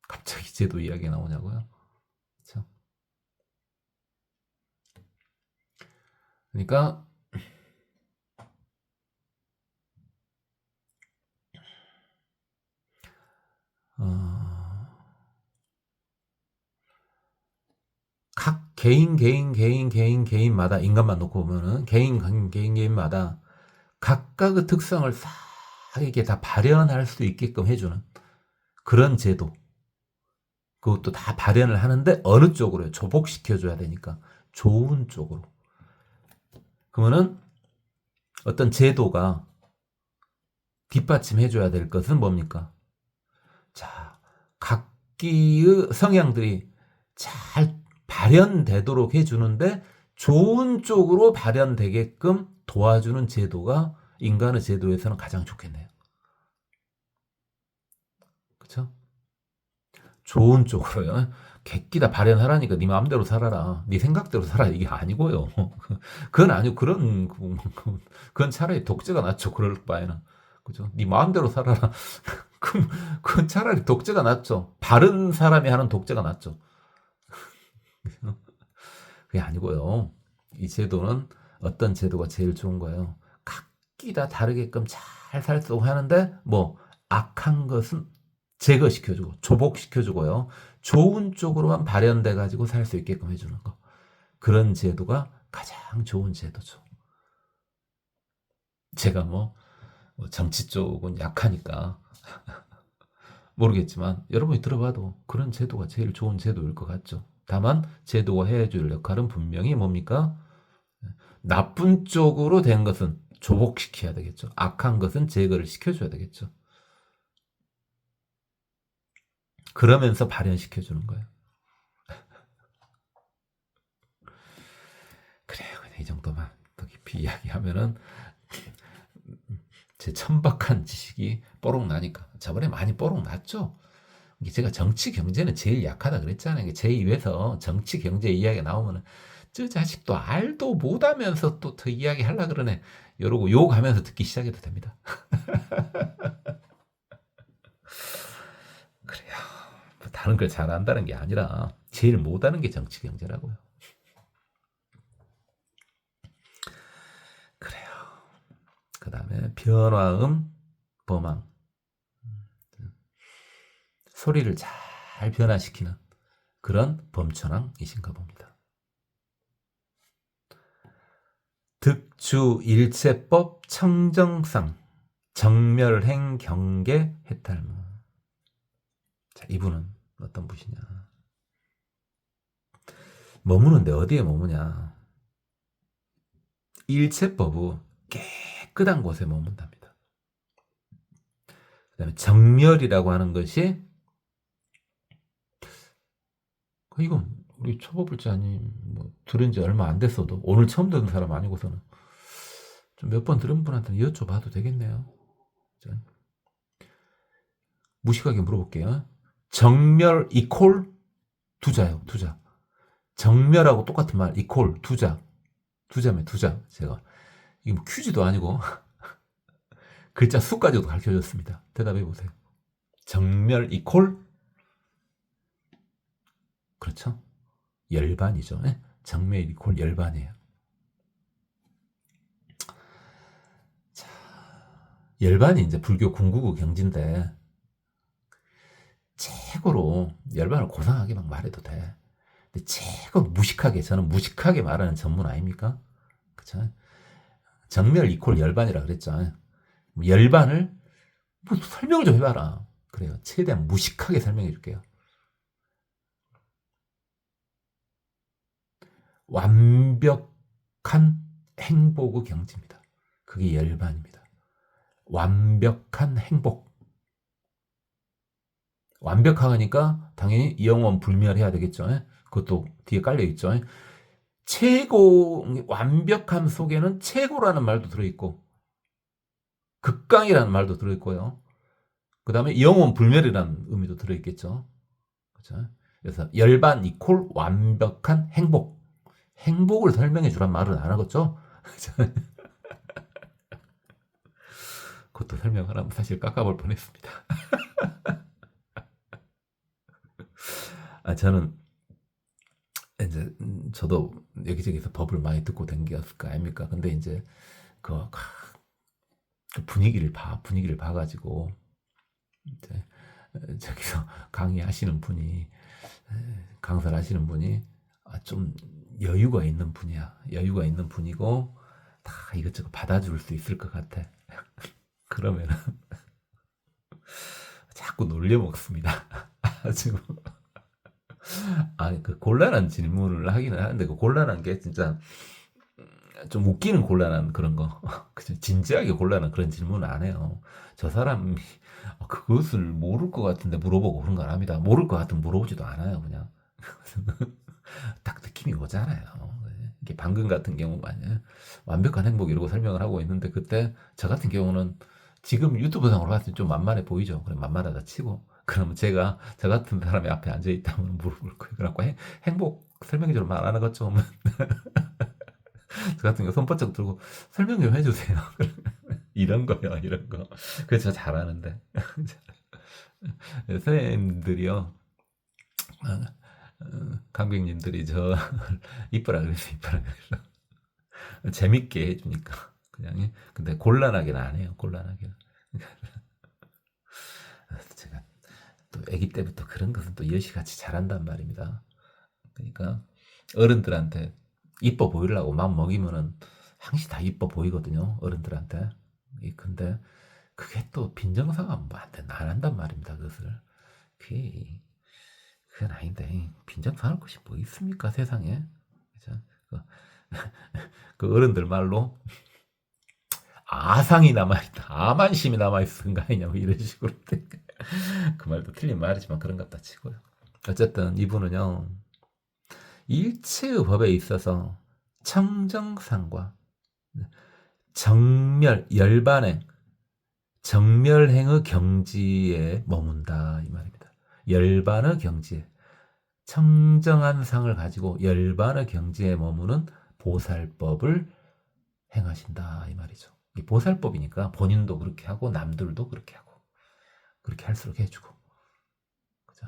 갑자기 제도 이야기 나오냐고요? 그렇죠? 그러니까 각 개인마다 인간만 놓고 보면은 개인마다 각각의 특성을 싹 이렇게 다 발현할 수 있게끔 해주는 그런 제도. 그것도 다 발현을 하는데 어느 쪽으로요? 조복시켜줘야 되니까 좋은 쪽으로. 그러면은 어떤 제도가 뒷받침해줘야 될 것은 뭡니까? 자, 각기의 성향들이 잘 발현되도록 해주는데 좋은 쪽으로 발현되게끔 도와주는 제도가 인간의 제도에서는 가장 좋겠네요. 그렇죠? 좋은 쪽으로요. 객기다 발현하라니까 네 마음대로 살아라. 네 생각대로 살아 이게 아니고요. 그건 아니고 그건 차라리 독재가 낫죠. 그럴 바에는. 그죠? 네 마음대로 살아라. 그건 차라리 독재가 낫죠. 바른 사람이 하는 독재가 낫죠. 그게 아니고요. 이 제도는 어떤 제도가 제일 좋은 거예요. 각기 다 다르게끔 잘 살도록 하는데 악한 것은 제거시켜주고 조복시켜주고요. 좋은 쪽으로만 발현돼 가지고 살 수 있게끔 해주는 거. 그런 제도가 가장 좋은 제도죠. 제가 정치 쪽은 약하니까 모르겠지만 여러분이 들어봐도 그런 제도가 제일 좋은 제도일 것 같죠. 다만 제도가 해줄 역할은 분명히 뭡니까? 나쁜 쪽으로 된 것은 조복시켜야 되겠죠. 악한 것은 제거를 시켜줘야 되겠죠. 그러면서 발현시켜주는 거예요. 그래요. 이 정도만 더 깊이 이야기하면은 제 천박한 지식이 뽀록 나니까. 저번에 많이 뽀록 났죠. 제가 정치 경제는 제일 약하다 그랬잖아요. 제 입에서 정치 경제 이야기가 나오면은 저 자식도 알도 못하면서 또 더 이야기 하려 그러네. 이러고 욕하면서 듣기 시작해도 됩니다. 그래요. 뭐 다른 걸 잘한다는 게 아니라 제일 못하는 게 정치 경제라고요. 그래요. 그 다음에 변화음, 범황. 소리를 잘 변화시키는 그런 범천왕이신가 봅니다. 득주일체법 청정상 정멸행 경계 해탈무. 자, 이분은 어떤 분이냐? 머무는데 어디에 머무냐? 일체법은 깨끗한 곳에 머문답니다. 그 다음에 정멸이라고 하는 것이 이건 우리 초보불자님 뭐 들은 지 얼마 안 됐어도 오늘 처음 듣는 사람 아니고서는 좀 몇 번 들은 분한테는 여쭤봐도 되겠네요. 무식하게 물어볼게요. 정멸 이콜 두자요. 두자. 정멸하고 똑같은 말 이콜 두자. 두자면 두자. 제가 이게 뭐 퀴즈도 아니고 글자 수까지도 가르쳐줬습니다. 대답해 보세요. 정멸 이콜 그렇죠? 열반이죠. 예? 정멸 이콜 열반이에요. 자, 열반이 이제 불교 궁극의 경지인데 최고로 열반을 고상하게 막 말해도 돼. 근데 최고 무식하게 저는 무식하게 말하는 전문 아닙니까? 그쵸? 정멸 이콜 열반이라 그랬죠. 열반을 뭐 설명을 좀 해봐라. 그래요. 최대한 무식하게 설명해 줄게요. 완벽한 행복의 경지입니다. 그게 열반입니다. 완벽한 행복. 완벽하니까 당연히 영원 불멸해야 되겠죠. 그것도 뒤에 깔려 있죠. 최고 완벽함 속에는 최고라는 말도 들어있고 극강이라는 말도 들어있고요. 그 다음에 영원 불멸이라는 의미도 들어있겠죠. 그렇죠? 그래서 열반 이콜 완벽한 행복. 행복을 설명해 주란 말은 안 하겠죠? 그것도 설명하라면 사실 깎아볼 뻔했습니다. 저는 이제 저도 여기저기서 법을 많이 듣고 댕겼을 거 아닙니까? 근데 이제 그 분위기를 봐가지고 이제 저기서 강의하시는 분이 강사를 하시는 분이 좀 여유가 있는 분이야. 여유가 있는 분이고 다 이것저것 받아줄 수 있을 것 같아. 그러면은 자꾸 놀려먹습니다. 지금 그 곤란한 질문을 하기는 하는데 그 곤란한 게 진짜 좀 웃기는 곤란한 그런 거 진지하게 곤란한 그런 질문은 안 해요. 저 사람이 그것을 모를 것 같은데 물어보고 그런 건 합니다. 모를 것 같으면 물어보지도 않아요. 그냥 딱 느낌이 오잖아요. 이게 방금 같은 경우만 완벽한 행복 이러고 설명을 하고 있는데 그때 저 같은 경우는 지금 유튜브상으로 봤을 때 좀 만만해 보이죠. 그래 만만하다 치고 그러면 제가 저 같은 사람이 앞에 앉아 있다면 물어볼 거예요. 그래갖고 행복 설명이 좀 말하는 것 좀 저 같은 경우 손바짝 들고 설명 좀 해주세요. 이런 거요, 이런 거. 그래서 저 잘하는데 선생님들이요, 강백님들이 저 이뻐라 그래서 이뻐라 그래서 재밌게 해주니까 그냥 근데 곤란하게는 안 해요. 곤란하게는. 제가 또 아기 때부터 그런 것은 또 여시같이 잘한단 말입니다. 그러니까 어른들한테 이뻐 보이려고 맘 먹이면은 항시 다 이뻐 보이거든요. 어른들한테. 근데 그게 또 빈정상하면 안 한단 말입니다. 그것을. 그건 아닌데 빈정상할 것이 뭐 있습니까 세상에. 그죠? 그 어른들 말로 아상이 남아있다. 아만심이 남아있은 거 아니냐. 뭐 이런 식으로. 그 말도 틀린 말이지만 그런 것 같다 치고요. 어쨌든 이분은요. 일체의 법에 있어서 청정상과 정멸, 열반행, 정멸행의 경지에 머문다 이 말입니다. 열반의 경지에 청정한 상을 가지고 열반의 경지에 머무는 보살법을 행하신다 이 말이죠. 이 보살법이니까 본인도 그렇게 하고 남들도 그렇게 하고 그렇게 할수록 해주고. 그죠?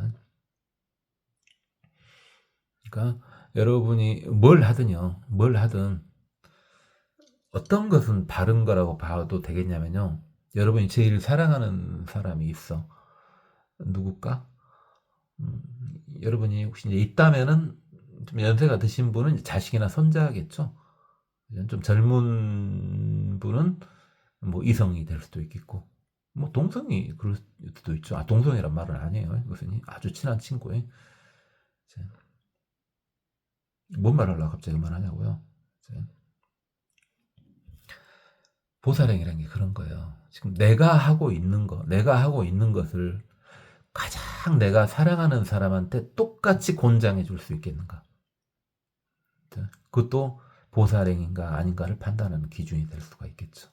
그러니까 여러분이 뭘 하든요, 뭘 하든 어떤 것은 바른 거라고 봐도 되겠냐면요. 여러분이 제일 사랑하는 사람이 있어. 누굴까? 음, 여러분이 혹시 이제 있다면은 좀 연세가 드신 분은 이제 자식이나 손자겠죠. 좀 젊은 분은 뭐 이성이 될 수도 있겠고, 뭐 동성이 그럴 수도 있죠. 아, 동성이란 말은 아니에요. 이것은 아주 친한 친구예요. 뭔 말하려고 갑자기 말하냐고요. 보살행이라는 게 그런 거예요. 지금 내가 하고 있는 거, 내가 하고 있는 것을 가장 내가 사랑하는 사람한테 똑같이 권장해 줄 수 있겠는가. 그것도 보살행인가 아닌가를 판단하는 기준이 될 수가 있겠죠.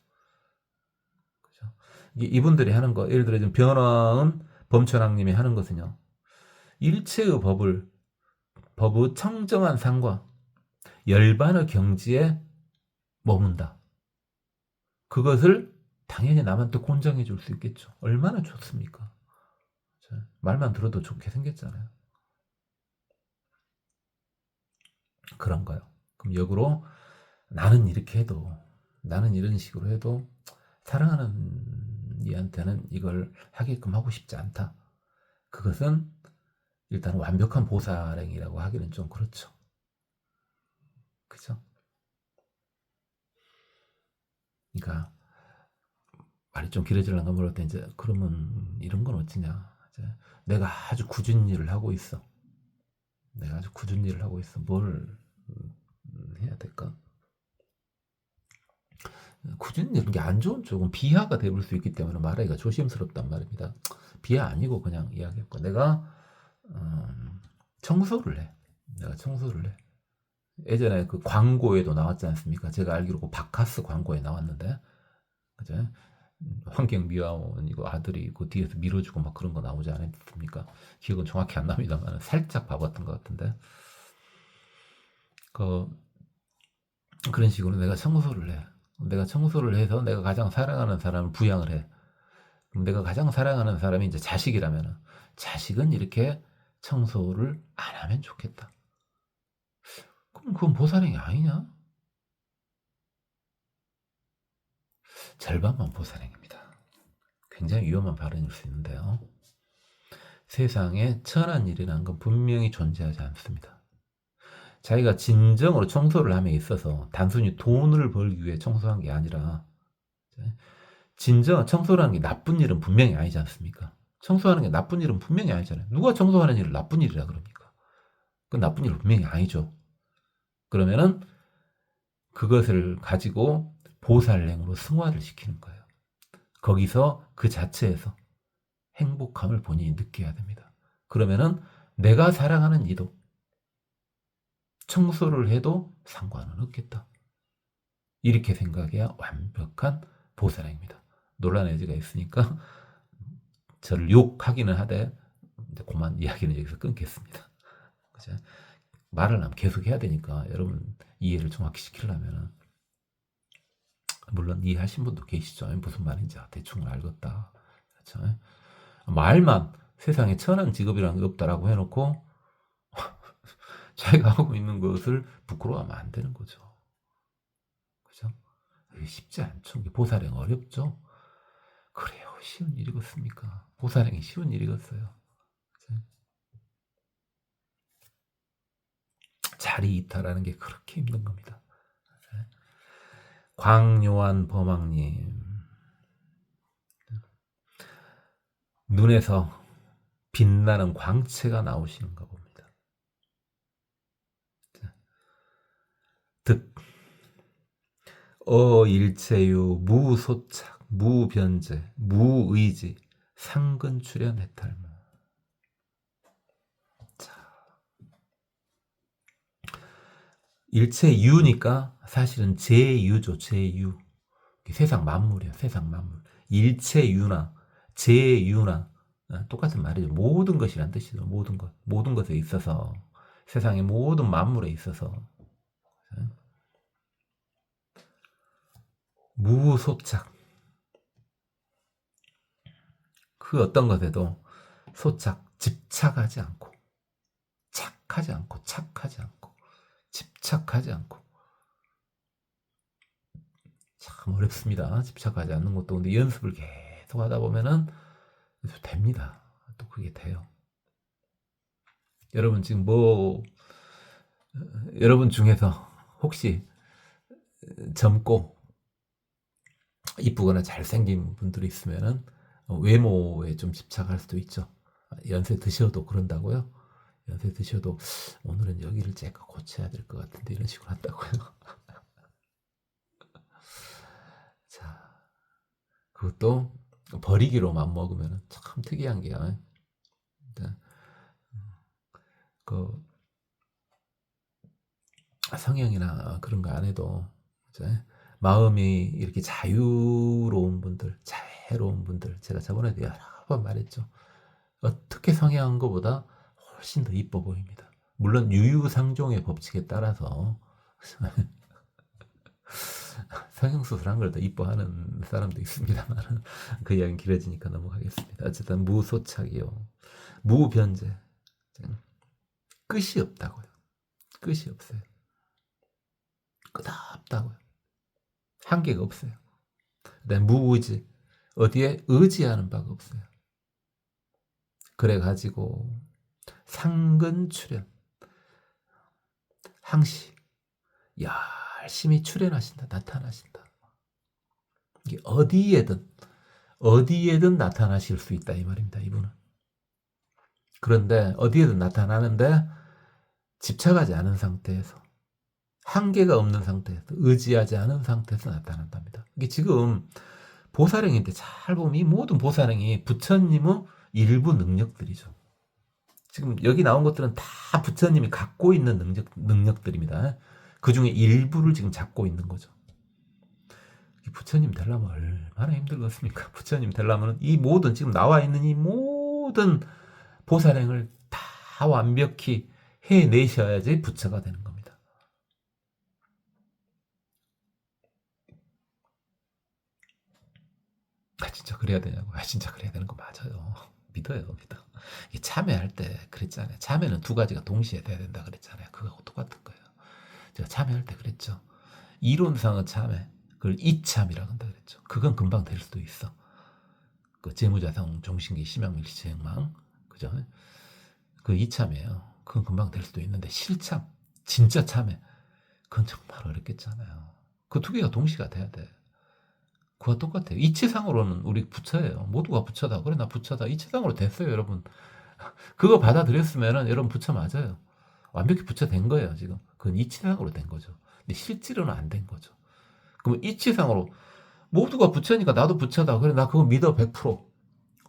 그죠? 이분들이 하는 거, 예를 들어 변화은 범천왕님이 하는 것은요, 일체의 법의 청정한 상과 열반의 경지에 머문다. 그것을 당연히 남한테 권장해 줄 수 있겠죠. 얼마나 좋습니까? 말만 들어도 좋게 생겼잖아요. 그런 거요. 그럼 역으로 나는 이렇게 해도, 나는 이런 식으로 해도 사랑하는 이한테는 이걸 하게끔 하고 싶지 않다. 그것은 일단 완벽한 보살행이라고 하기는 좀 그렇죠. 그죠? 그러니까 말이 좀 길어지려나 모를 때 이제 그러면 이런 건 어찌냐. 이제 내가 아주 굳은 일을 하고 있어. 내가 아주 굳은 일을 하고 있어. 뭘 해야 될까? 굳은 이런 게 안 좋은 쪽은 비하가 되볼 수 있기 때문에 말하기가 조심스럽단 말입니다. 비하 아니고 그냥 이야기했고, 내가 청소를 해. 내가 청소를 해. 예전에 그 광고에도 나왔지 않습니까? 제가 알기로 그 바카스 광고에 나왔는데, 그죠? 환경미화원 이거 아들이 그 뒤에서 밀어주고 막 그런 거 나오지 않았습니까? 기억은 정확히 안 납니다만 살짝 봐봤던 것 같은데, 그 그런 식으로 내가 청소를 해. 내가 청소를 해서 내가 가장 사랑하는 사람을 부양을 해. 그럼 내가 가장 사랑하는 사람이 이제 자식이라면 자식은 이렇게 청소를 안 하면 좋겠다. 그럼 그건 보살행이 아니냐? 절반만 보살행입니다. 굉장히 위험한 발언일 수 있는데요. 세상에 천한 일이라는 건 분명히 존재하지 않습니다. 자기가 진정으로 청소를 함에 있어서 단순히 돈을 벌기 위해 청소한 게 아니라, 진정 청소라는 게 나쁜 일은 분명히 아니지 않습니까? 청소하는 게 나쁜 일은 분명히 아니잖아요. 누가 청소하는 일을 나쁜 일이라 그럽니까? 그건 나쁜 일은 분명히 아니죠. 그러면은 그것을 가지고 보살행으로 승화를 시키는 거예요. 거기서 그 자체에서 행복함을 본인이 느껴야 됩니다. 그러면은 내가 사랑하는 이도 청소를 해도 상관은 없겠다. 이렇게 생각해야 완벽한 보살행입니다. 논란의 여지가 있으니까 저를 욕하기는 하되 그만 이야기는 여기서 끊겠습니다. 그죠? 말을 하면 계속 해야 되니까 여러분 이해를 정확히 시키려면, 물론 이해하신 분도 계시죠. 무슨 말인지 대충 알겠다. 그렇죠? 말만 세상에 천한 직업이라는 게 없다라고 해놓고 자기가 하고 있는 것을 부끄러워하면 안 되는 거죠. 그죠? 쉽지 않죠. 보살행 어렵죠. 그래요. 쉬운 일이겠습니까? 보살행이 쉬운 일이겠어요. 자리 이탈하는 게 그렇게 힘든 겁니다. 광요한 범왕님, 눈에서 빛나는 광채가 나오시는가 봅니다. 득 어일체유, 무소착, 무변제, 무의지, 상근출현 해탈무. 자, 일체유니까 사실은 제유죠, 제유. 세상 만물이야, 세상 만물. 일체유나 제유나 똑같은 말이죠. 모든 것이란 뜻이죠. 모든 것, 모든 것에 있어서, 세상의 모든 만물에 있어서 무소착. 그 어떤 것에도 소착, 집착하지 않고, 착하지 않고, 착하지 않고, 집착하지 않고. 참 어렵습니다. 집착하지 않는 것도. 근데 연습을 계속 하다 보면은 됩니다. 또 그게 돼요. 여러분 지금 여러분 중에서 혹시 젊고 이쁘거나 잘생긴 분들이 있으면은 외모에 좀 집착할 수도 있죠. 연세 드셔도 그런다고요? 연세 드셔도 오늘은 여기를 제가 고쳐야 될 것 같은데 이런 식으로 한다고요. 자, 그것도 버리기로만 먹으면 참 특이한 게요. 그 성형이나 그런 거 안 해도 이제 마음이 이렇게 자유로운 분들, 자애로운 분들, 제가 저번에도 여러 번 말했죠. 어떻게 성형한 것보다 훨씬 더 이뻐 보입니다. 물론 유유상종의 법칙에 따라서 성형수술한 걸 더 이뻐하는 사람도 있습니다만 그 이야기는 길어지니까 넘어가겠습니다. 어쨌든 무소착이요. 무변제. 끝이 없다고요. 끝이 없어요. 끝없다고요. 한계가 없어요. 그다음에 무의지. 어디에 의지하는 바가 없어요. 그래가지고 상근출현. 항시 열심히 출현하신다. 나타나신다. 이게 어디에든 나타나실 수 있다 이 말입니다. 이분은. 그런데 어디에든 나타나는데 집착하지 않은 상태에서, 한계가 없는 상태에서, 의지하지 않은 상태에서 나타난답니다. 이게 지금 보살행인데 잘 보면 이 모든 보살행이 부처님의 일부 능력들이죠. 지금 여기 나온 것들은 다 부처님이 갖고 있는 능력들입니다. 그 중에 일부를 지금 잡고 있는 거죠. 부처님 되려면 얼마나 힘들겠습니까? 부처님 되려면 이 모든, 지금 나와 있는 이 모든 보살행을 다 완벽히 해내셔야지 부처가 되는 겁니다. 진짜 그래야 되냐고. 진짜 그래야 되는 거 맞아요. 믿어요. 이게 참여할 때 그랬잖아요. 참여는 두 가지가 동시에 돼야 된다 그랬잖아요. 그거하고 똑같은 거예요. 제가 참여할 때 그랬죠. 이론상은 참여, 그걸 이참이라고 한다 그랬죠. 그건 금방 될 수도 있어. 그 재무자성 종신기 심양밀시체행망, 그죠? 그 이참이에요. 그건 금방 될 수도 있는데 실참, 진짜 참여, 그건 정말 어렵겠잖아요. 그 두 개가 동시가 돼야 돼. 그와 똑같아요. 이치상으로는 우리 부처예요. 모두가 부처다. 그래 나 부처다. 이치상으로 됐어요, 여러분. 그거 받아들였으면은 여러분 부처 맞아요. 완벽히 부처 된 거예요, 지금. 그건 이치상으로 된 거죠. 근데 실제로는 안 된 거죠. 그럼 이치상으로 모두가 부처니까 나도 부처다. 그래 나 그거 믿어 100%.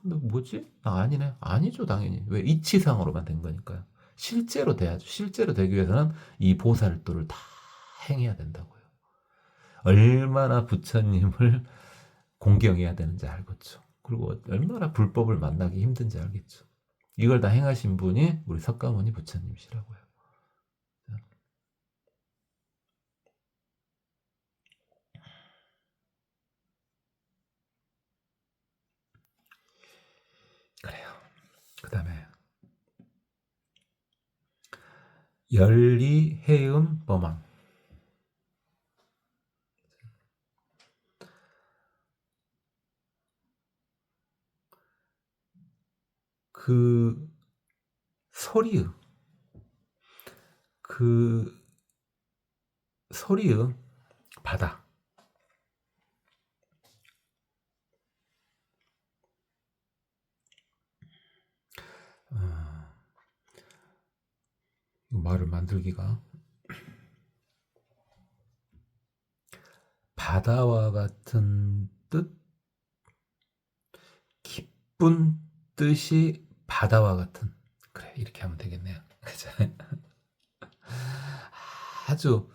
근데 뭐지? 나 아니네. 아니죠, 당연히. 왜? 이치상으로만 된 거니까요. 실제로 돼야죠. 실제로 되기 위해서는 이 보살도를 다 행해야 된다고요. 얼마나 부처님을 공경해야 되는지 알겠죠. 그리고 얼마나 불법을 만나기 힘든지 알겠죠. 이걸 다 행하신 분이 우리 석가모니 부처님이시라고요. 그래요. 그 다음에 열리 해음 범왕. 그 소리의 그 소리의 바다. 말을 만들기가 바다와 같은 뜻, 기쁜 뜻이 바다와 같은. 그래, 이렇게 하면 되겠네요. 그죠? 아주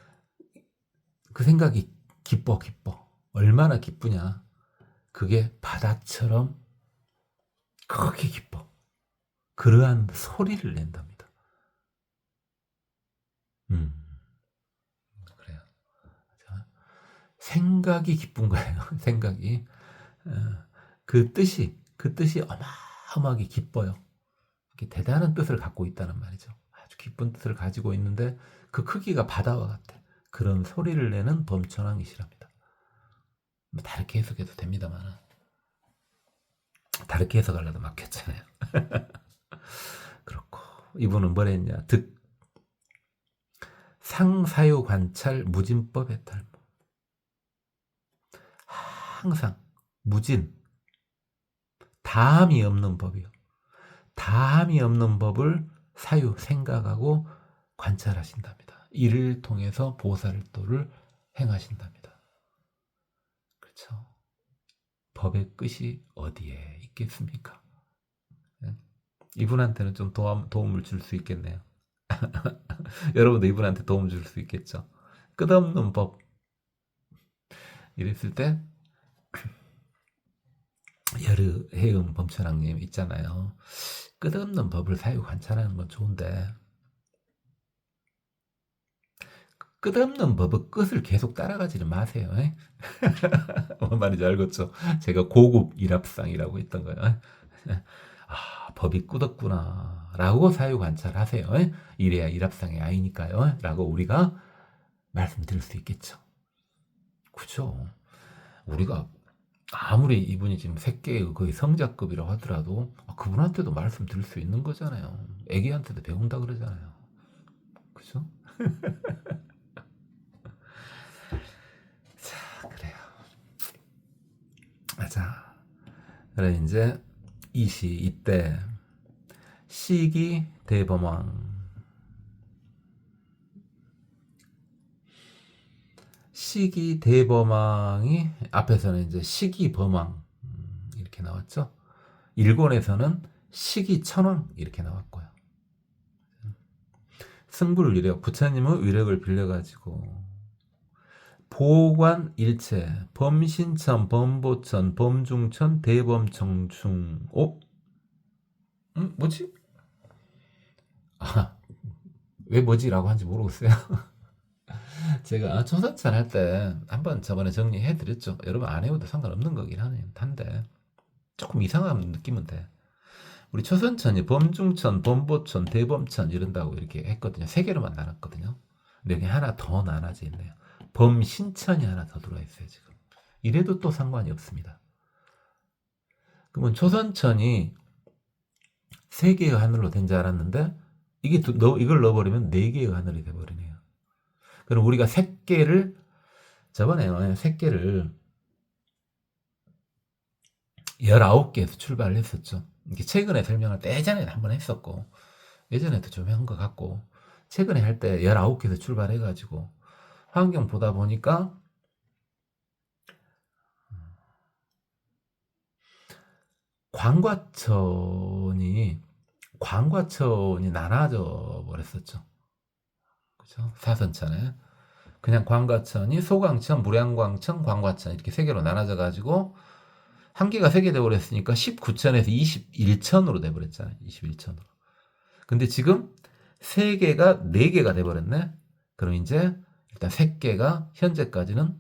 그 생각이 기뻐. 얼마나 기쁘냐. 그게 바다처럼 크게 기뻐. 그러한 소리를 낸답니다. 그래요. 자, 생각이 기쁜 거예요. 생각이. 그 뜻이 어마어마하게 기뻐요. 이렇게 대단한 뜻을 갖고 있다는 말이죠. 아주 기쁜 뜻을 가지고 있는데 그 크기가 바다와 같아. 그런 소리를 내는 범천왕이시랍니다. 뭐 다르게 해석해도 됩니다만 다르게 해석하려도 막혔잖아요. 그렇고 이분은 뭐라 했냐. 득 상사유 관찰 무진법의 탈모. 항상 무진 다함이 없는 법이요. 다함이 없는 법을 사유 생각하고 관찰하신답니다. 이를 통해서 보살도를 행하신답니다. 그렇죠? 법의 끝이 어디에 있겠습니까? 이분한테는 좀 도움을 줄 수 있겠네요. 여러분도 이분한테 도움 줄 수 있겠죠. 끝없는 법. 이랬을 때 여르 해음 범천왕님 있잖아요. 끝없는 법을 사유 관찰하는 건 좋은데 끝없는 법의 끝을 계속 따라가지는 마세요. 뭔 말인지 알겠죠? 제가 고급 일합상이라고 했던 거예요. 아, 법이 끝없구나 라고 사유 관찰하세요. 이래야 일합상이 아니니까요 라고 우리가 말씀드릴 수 있겠죠. 그죠? 우리가 아무리 이분이 지금 새끼의 거의 성자급이라고 하더라도 그분한테도 말씀드릴 수 있는 거잖아요. 애기한테도 배운다 그러잖아요. 그죠? 자, 그래요. 자, 그래 이제 이때 시기 대범왕. 시기 대범왕이 앞에서는 이제 시기범왕 이렇게 나왔죠. 일본에서는 시기천왕 이렇게 나왔고요. 승불 위력, 부처님의 위력을 빌려가지고 보관일체, 범신천, 범보천, 범중천, 대범정충. 뭐지? 왜 뭐지라고 한지 모르겠어요. 제가 초선천 할 때 한번 저번에 정리해드렸죠. 여러분 안 해도 상관없는 거긴 한데 조금 이상한 느낌은 돼. 우리 초선천이 범중천, 범보천, 대범천 이런다고 이렇게 했거든요. 3개로만 나눴거든요. 근데 여기 하나 더 나눠져 있네요. 범신천이 하나 더 들어와 있어요. 지금 이래도 또 상관이 없습니다. 그러면 초선천이 3개의 하늘로 된 줄 알았는데 이걸 넣어버리면 4개의 하늘이 돼버리네요. 그럼 우리가 3개를 저번에 3개를 19개에서 출발을 했었죠. 이게 최근에 설명할 때 예전에 한번 했었고 예전에도 좀 한 것 같고 최근에 할 때 19개에서 출발해가지고 환경 보다 보니까 광과천이 나눠져 버렸었죠. 그죠? 사선천에 그냥 광과천이 소광천, 무량광천, 광과천 이렇게 3개로 나눠져 가지고 한 개가 3개 돼버렸으니까 19천에서 21천으로 돼버렸잖아요. 21천으로. 근데 지금 3개가 4개가 돼버렸네. 그럼 이제 일단 3개가 현재까지는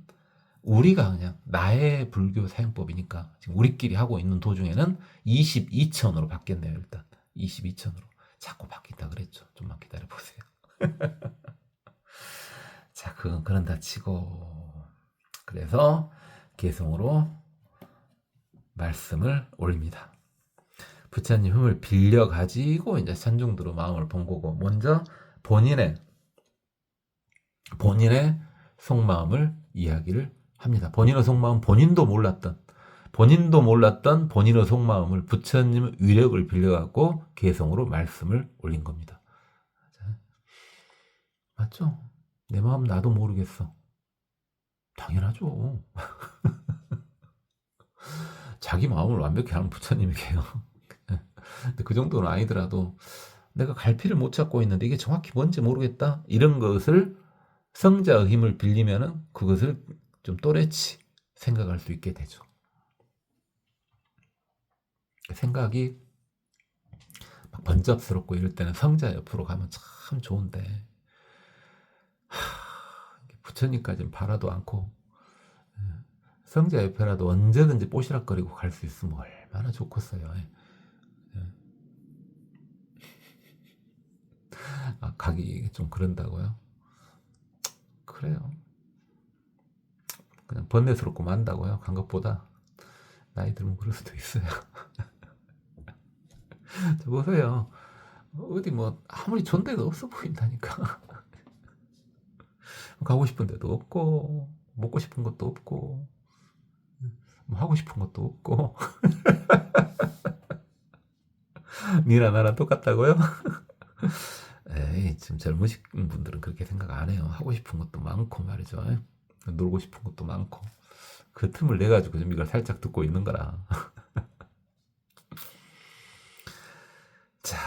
우리가 그냥 나의 불교 사용법이니까 지금 우리끼리 하고 있는 도중에는 22천으로 바뀌었네요. 일단 22천으로 자꾸 바뀐다 그랬죠. 좀만 기다려 보세요. 자, 그건 그런다 치고 그래서 개성으로 말씀을 올립니다. 부처님 힘을 빌려 가지고 이제 산중도로 마음을 본 거고 먼저 본인의 속마음을 이야기를 합니다. 본인의 속마음 본인도 몰랐던 본인의 속마음을 부처님의 위력을 빌려갖고 개성으로 말씀을 올린 겁니다. 맞죠? 내 마음 나도 모르겠어. 당연하죠. 자기 마음을 완벽히 아는 부처님이 계요. 근데 그 정도는 아니더라도 내가 갈피를 못 잡고 있는데 이게 정확히 뭔지 모르겠다. 이런 것을 성자의 힘을 빌리면은 그것을 좀 또렷이 생각할 수 있게 되죠. 생각이 막 번잡스럽고 이럴 때는 성자 옆으로 가면 참 좋은데 부처님까지는 바라도 않고 성자 옆에라도 언제든지 뽀시락거리고 갈 수 있으면 얼마나 좋겠어요. 아, 가기 좀 그런다고요? 그래요. 그냥 번뇌스럽고 만다고요. 간 것보다 나이 들면 그럴 수도 있어요. 저 보세요. 어디 뭐 아무리 좋은 데가 없어 보인다니까. 가고 싶은 데도 없고 먹고 싶은 것도 없고 뭐 하고 싶은 것도 없고 니나 나랑 똑같다고요? 에이, 지금 젊으신 분들은 그렇게 생각 안 해요. 하고 싶은 것도 많고 말이죠. 놀고 싶은 것도 많고 그 틈을 내 가지고 좀 이걸 살짝 듣고 있는 거라. 자,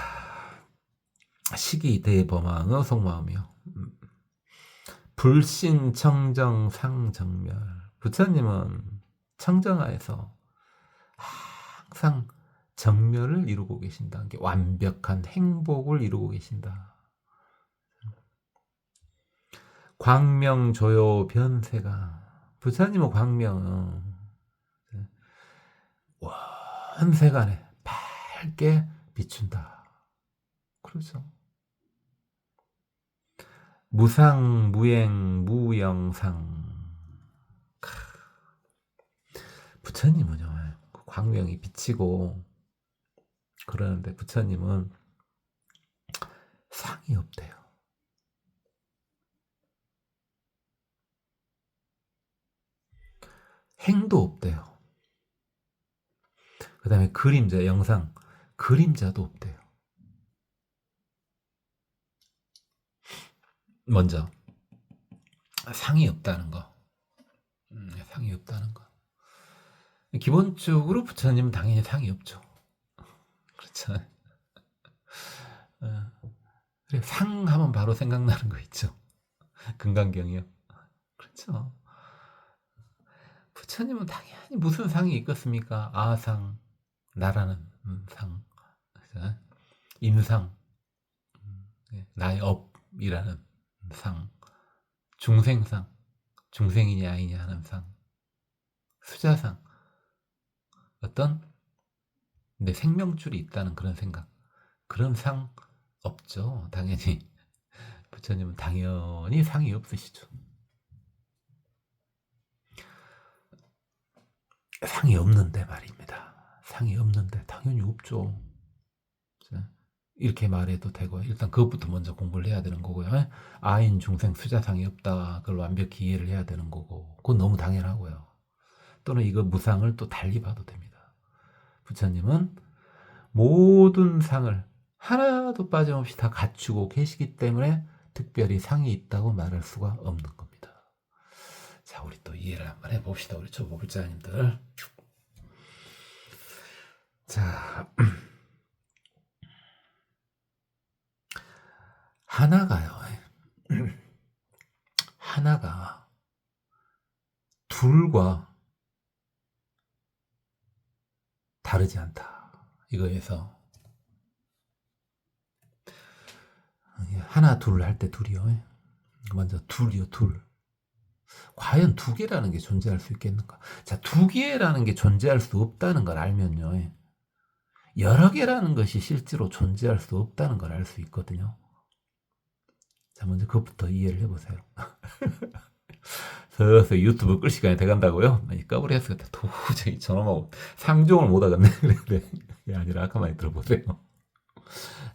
시기 대범왕의 속마음이요. 불신 청정 상정멸. 부처님은 청정하에서 항상 정멸을 이루고 계신다. 완벽한 행복을 이루고 계신다. 광명 조요 변세가 부처님의 광명은 원세간에 밝게 비춘다. 그렇죠. 무상 무행 무영상. 부처님은요 광명이 비치고 그러는데 부처님은 상이 없대요. 행도 없대요. 그 다음에 그림자, 영상, 그림자도 없대요. 먼저 상이 없다는 거. 상이 없다는 거. 기본적으로 부처님은 당연히 상이 없죠. 그렇죠. 상 하면 바로 생각나는 거 있죠. 금강경이요. 그렇죠. 부처님은 당연히 무슨 상이 있겠습니까? 아상, 나라는 상, 인상, 나의 업이라는 상, 중생상, 중생이냐 아니냐 하는 상, 수자상, 어떤 내 생명줄이 있다는 그런 생각, 그런 상 없죠. 당연히 부처님은 당연히 상이 없으시죠. 상이 없는데 말입니다. 상이 없는데 당연히 없죠. 이렇게 말해도 되고요. 일단 그것부터 먼저 공부를 해야 되는 거고요. 아인 중생 수자상이 없다. 그걸 완벽히 이해를 해야 되는 거고 그건 너무 당연하고요. 또는 이거 무상을 또 달리 봐도 됩니다. 부처님은 모든 상을 하나도 빠짐없이 다 갖추고 계시기 때문에 특별히 상이 있다고 말할 수가 없는 겁니다. 자, 우리 또 이해를 한번 해봅시다. 우리 초보불자님들. 자, 하나가요. 하나가 둘과 다르지 않다. 이거에서 하나 둘 할 때 둘이요. 먼저 둘이요. 둘. 과연 두 개라는 게 존재할 수 있겠는가? 자, 두 개라는 게 존재할 수 없다는 걸 알면요. 여러 개라는 것이 실제로 존재할 수 없다는 걸 알 수 있거든요. 자, 먼저 그것부터 이해를 해보세요. 서서 유튜브 끌 시간이 돼간다고요? 꺼버렸을 때 도저히 저놈하고 상종을 못 하겠네. 그게 아니라 아까 많이 들어보세요.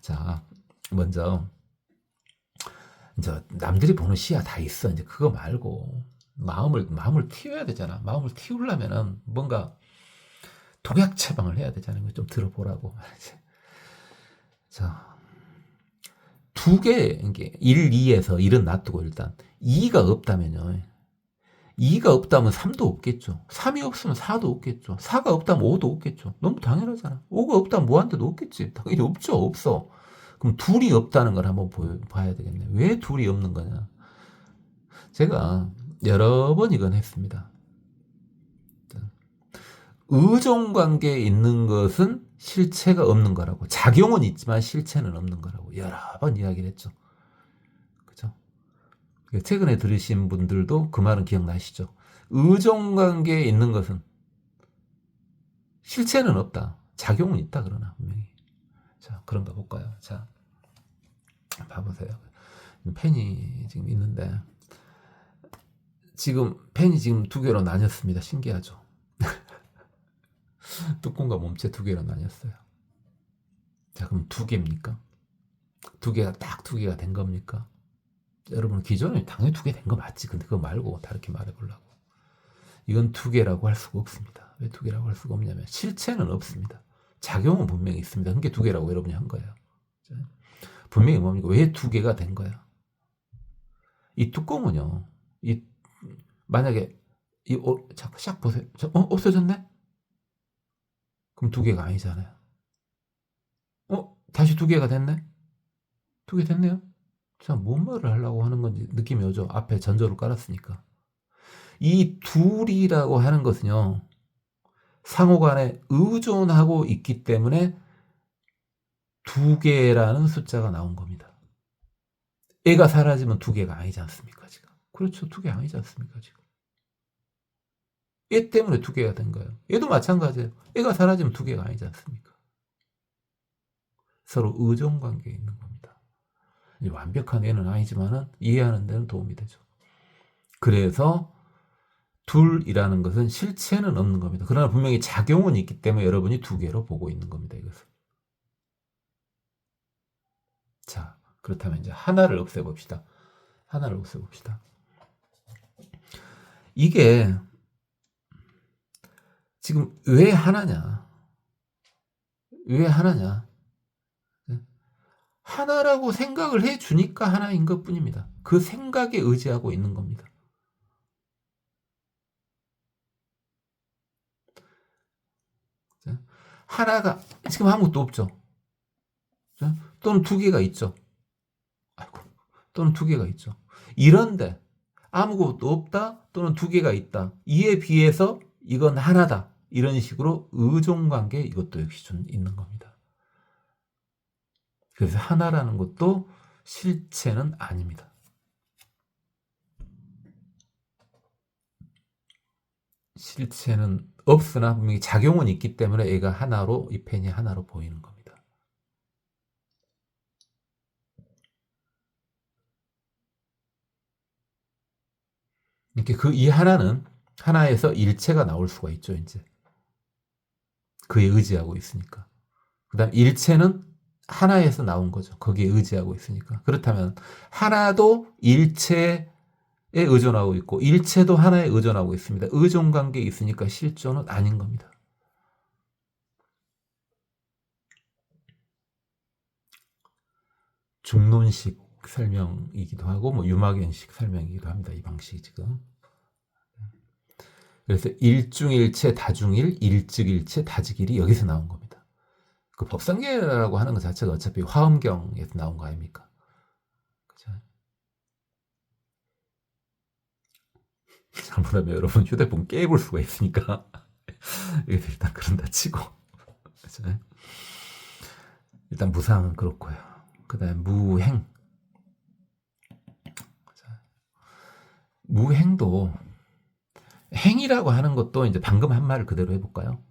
자, 먼저 이제 남들이 보는 시야 다 있어. 이제 그거 말고 마음을 틔워야 되잖아. 마음을 틔우려면은 뭔가 독약 처방을 해야 되잖아요. 좀 들어보라고. 자, 두 개, 이게 1, 2에서 1은 놔두고 일단 2가 없다면요. 2가 없다면 3도 없겠죠. 3이 없으면 4도 없겠죠. 4가 없다면 5도 없겠죠. 너무 당연하잖아. 5가 없다면 무한대도 없겠지. 당연히 없죠. 없어. 그럼 둘이 없다는 걸 한번 봐야 되겠네. 왜 둘이 없는 거냐. 제가 여러 번 이건 했습니다. 의존관계에 있는 것은 실체가 없는 거라고. 작용은 있지만 실체는 없는 거라고 여러 번 이야기를 했죠. 그죠? 최근에 들으신 분들도 그 말은 기억나시죠? 의존관계에 있는 것은 실체는 없다. 작용은 있다 그러나 분명히. 자, 그런가 볼까요? 자, 봐보세요. 펜이 지금 있는데 지금 펜이 지금 두 개로 나뉘었습니다. 신기하죠? 뚜껑과 몸체 두 개로 나뉘었어요. 자, 그럼 두 개입니까? 두 개가 딱 두 개가 된 겁니까? 여러분 기존에 당연히 두 개 된 거 맞지. 근데 그거 말고 다르게 말해보려고. 이건 두 개라고 할 수가 없습니다. 왜 두 개라고 할 수가 없냐면 실체는 없습니다. 작용은 분명히 있습니다. 그게 두 개라고 여러분이 한 거예요. 분명히 뭡니까? 왜 두 개가 된 거야? 이 뚜껑은요. 만약에 자꾸 샥 보세요. 없어졌네? 그럼 두 개가 아니잖아요. 다시 두 개가 됐네? 두 개 됐네요? 자, 뭔 말을 하려고 하는 건지 느낌이 오죠? 앞에 전조를 깔았으니까. 이 둘이라고 하는 것은요, 상호간에 의존하고 있기 때문에 두 개라는 숫자가 나온 겁니다. 애가 사라지면 두 개가 아니지 않습니까, 지금? 그렇죠. 두 개 아니지 않습니까, 지금? 애 때문에 두 개가 된 거예요. 얘도 마찬가지예요. 애가 사라지면 두 개가 아니지 않습니까? 서로 의존 관계에 있는 겁니다. 완벽한 애는 아니지만은 이해하는 데는 도움이 되죠. 그래서 둘이라는 것은 실체는 없는 겁니다. 그러나 분명히 작용은 있기 때문에 여러분이 두 개로 보고 있는 겁니다. 이것은. 자, 그렇다면 이제 하나를 없애봅시다. 하나를 없애봅시다. 이게 지금 왜 하나냐? 왜 하나냐? 하나라고 생각을 해주니까 하나인 것 뿐입니다. 그 생각에 의지하고 있는 겁니다. 하나가 지금 아무것도 없죠. 또는 두 개가 있죠. 또는 두 개가 있죠. 이런데 아무것도 없다 또는 두 개가 있다. 이에 비해서 이건 하나다. 이런 식으로 의존관계 이것도 역시 좀 있는 겁니다. 그래서 하나라는 것도 실체는 아닙니다. 실체는 없으나 분명히 작용은 있기 때문에 얘가 하나로, 이 펜이 하나로 보이는 겁니다. 이렇게 그 이 하나는 하나에서 일체가 나올 수가 있죠, 이제. 그에 의지하고 있으니까. 그 다음 일체는 하나에서 나온 거죠. 거기에 의지하고 있으니까. 그렇다면 하나도 일체에 의존하고 있고 일체도 하나에 의존하고 있습니다. 의존관계에 있으니까 실존은 아닌 겁니다. 중론식 설명이기도 하고 뭐 유마견식 설명이기도 합니다. 이 방식이 지금. 그래서 일중일체 다중일, 일즉일체 다즉일이 여기서 나온 겁니다. 그 법성계라고 하는 것 자체가 어차피 화엄경에서 나온 거 아닙니까? 그죠? 잘못하면 여러분 휴대폰 깨볼 수가 있으니까 일단 그런다 치고. 그죠? 일단 무상은 그렇고요. 그 다음에 무행. 무행도 행이라고 하는 것도 이제 방금 한 말을 그대로 해볼까요?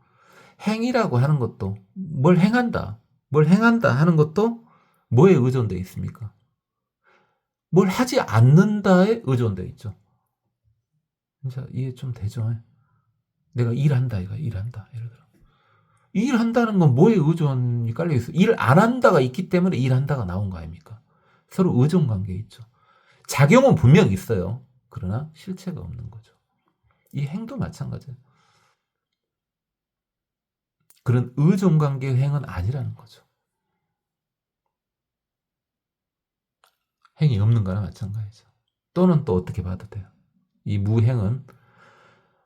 행이라고 하는 것도 뭘 행한다 하는 것도 뭐에 의존되어 있습니까? 뭘 하지 않는다에 의존되어 있죠. 진짜 이해 좀 되죠? 내가 일한다 이거 일한다 예를 들어 일한다는 건 뭐에 의존이 깔려 있어? 일 안 한다가 있기 때문에 일한다가 나온 거 아닙니까? 서로 의존 관계에 있죠. 작용은 분명 있어요. 그러나 실체가 없는 거죠. 이 행도 마찬가지예요. 그런 의존 관계의 행은 아니라는 거죠. 행이 없는 거나 마찬가지죠. 또는 또 어떻게 봐도 돼요. 이 무행은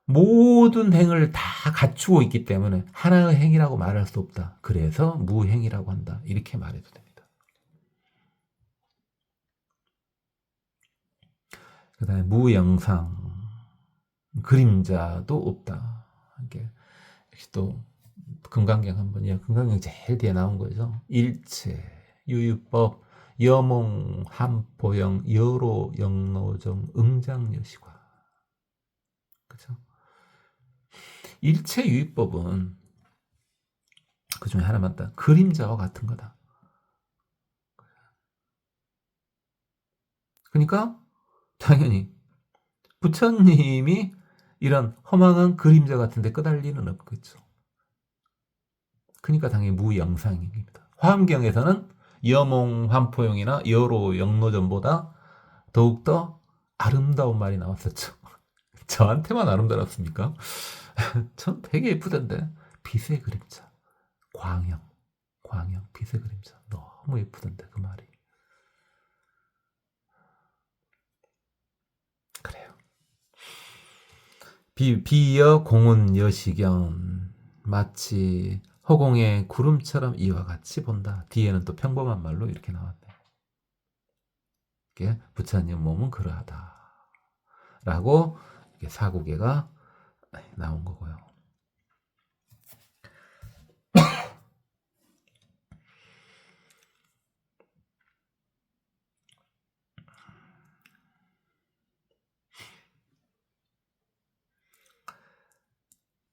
모든 행을 다 갖추고 있기 때문에 하나의 행이라고 말할 수 없다. 그래서 무행이라고 한다. 이렇게 말해도 됩니다. 그 다음에 무영상, 그림자도 없다. 이게 역시 또 금강경 한번, 금강경 제일 뒤에 나온 거죠. 일체, 유유법, 여몽, 함포영, 여로, 영노정, 응장여시과. 그죠? 일체 유의법은 그 중에 하나 맞다. 그림자와 같은 거다. 그러니까 당연히 부처님이 이런 허망한 그림자 같은데 끄달 리는 없겠죠. 그러니까 당연히 무영상입니다. 화엄경에서는 여몽, 환포용이나 여로, 영노전보다 더욱더 아름다운 말이 나왔었죠. 저한테만 아름다웠습니까? 전 되게 예쁘던데. 빛의 그림자, 광영, 빛의 그림자. 너무 예쁘던데 그 말이. 그래요. 비여 공운 여시경, 마치 허공의 구름처럼 이와 같이 본다. 뒤에는 또 평범한 말로 이렇게 나왔네. 이게 부처님 몸은 그러하다. 라고 사구계가 나온 거고요.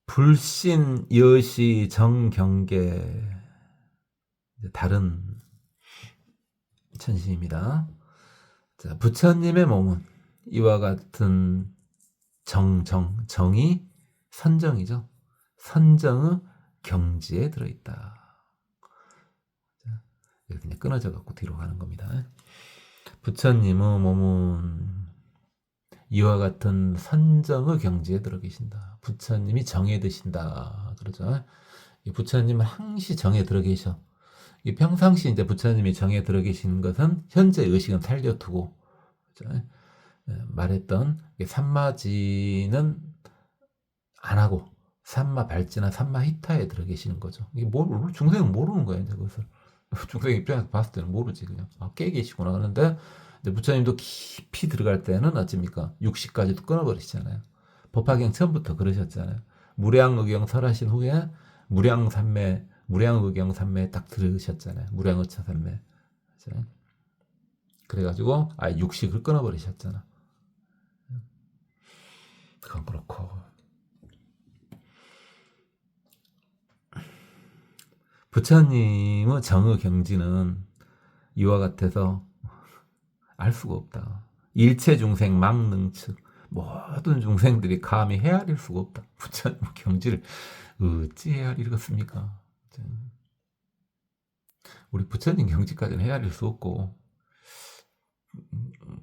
불신, 여시, 정경계, 다른 천신입니다. 자, 부처님의 몸은 이와 같은 정이 선정이죠. 선정의 경지에 들어있다. 그냥 끊어져 갖고 뒤로 가는 겁니다. 부처님의 몸은 이와 같은 선정의 경지에 들어 계신다. 부처님이 정에 드신다. 그러죠. 부처님은 항시 정에 들어 계셔. 평상시 이제 부처님이 정에 들어 계시는 것은 현재 의식은 살려두고, 그렇죠? 말했던 삼마지는 안 하고 삼마 발지나 삼마 히타에 들어 계시는 거죠. 이게 중생은 모르는 거예요, 이제 그것을. 중생 입장에서 봤을 때는 모르지, 그냥. 깨 계시구나 하는데, 부처님도 깊이 들어갈 때는 어찌입니까? 60까지도 끊어버리시잖아요. 법화경 처음부터 그러셨잖아요. 무량의경 설하신 후에 무량의경 삼매 딱 들으셨잖아요. 무량의처 삼매. 그래가지고 60을 끊어버리셨잖아. 그건 그렇고, 부처님의 정의 경지는 이와 같아서 알 수가 없다. 일체 중생 망능측, 모든 중생들이 감히 헤아릴 수가 없다. 부처님 경지를 어찌 헤아리겠습니까? 우리 부처님 경지까지는 헤아릴 수 없고,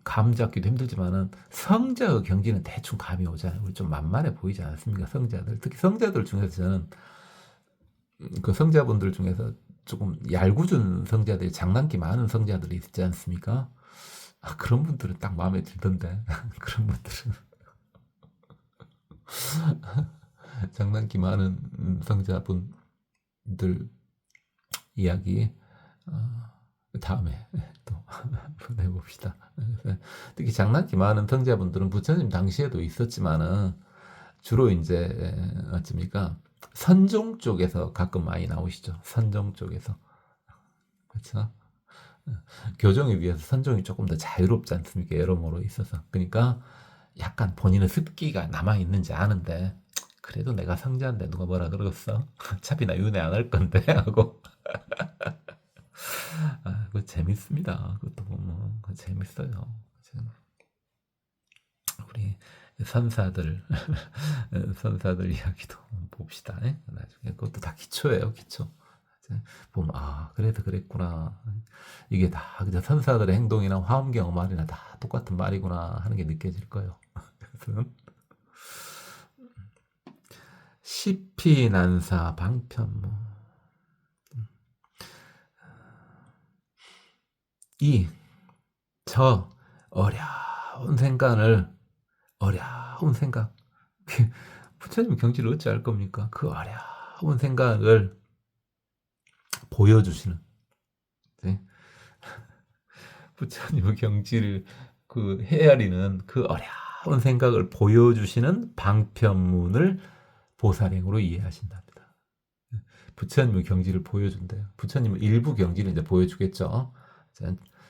감 잡기도 힘들지만은 성자의 경지는 대충 감이 오잖아요. 우리 좀 만만해 보이지 않습니까? 성자들, 특히 성자들 중에서 저는 그 성자분들 중에서 조금 얄궂은 성자들이, 장난기 많은 성자들이 있지 않습니까? 그런 분들은 딱 마음에 들던데. 그런 분들은 장난기 많은 성자분들 이야기 다음에 또 해봅시다. 특히 장난기 많은 성자분들은 부처님 당시에도 있었지만은 주로 이제 어찌입니까? 선종 쪽에서 가끔 많이 나오시죠. 선종 쪽에서. 그렇죠? 교정에 비해서 선종이 조금 더 자유롭지 않습니까? 여러모로 있어서. 그러니까 약간 본인의 습기가 남아있는지 아는데, 그래도 내가 성자인데 누가 뭐라 그러겠어? 어차피 나 윤회 안 할 건데 하고. 그거 재밌습니다. 그것도 보면 그거 재밌어요. 우리 선사들 이야기도 봅시다. 나중에 그것도 다 기초예요, 기초. 보면 그래도 그랬구나. 이게 다 그저 선사들의 행동이나 화엄경 말이나 다 똑같은 말이구나 하는 게 느껴질 거예요. 그래서 시피난사 방편무, 어려운 생각 부처님 경지를 어찌 알 겁니까? 그 어려운 생각을 보여주시는, 네? 부처님의 경지를 그 헤아리는 그 어려운 생각을 보여주시는 방편문을 보살행으로 이해하신답니다. 부처님의 경지를 보여준대요. 부처님은 일부 경지를 이제 보여주겠죠.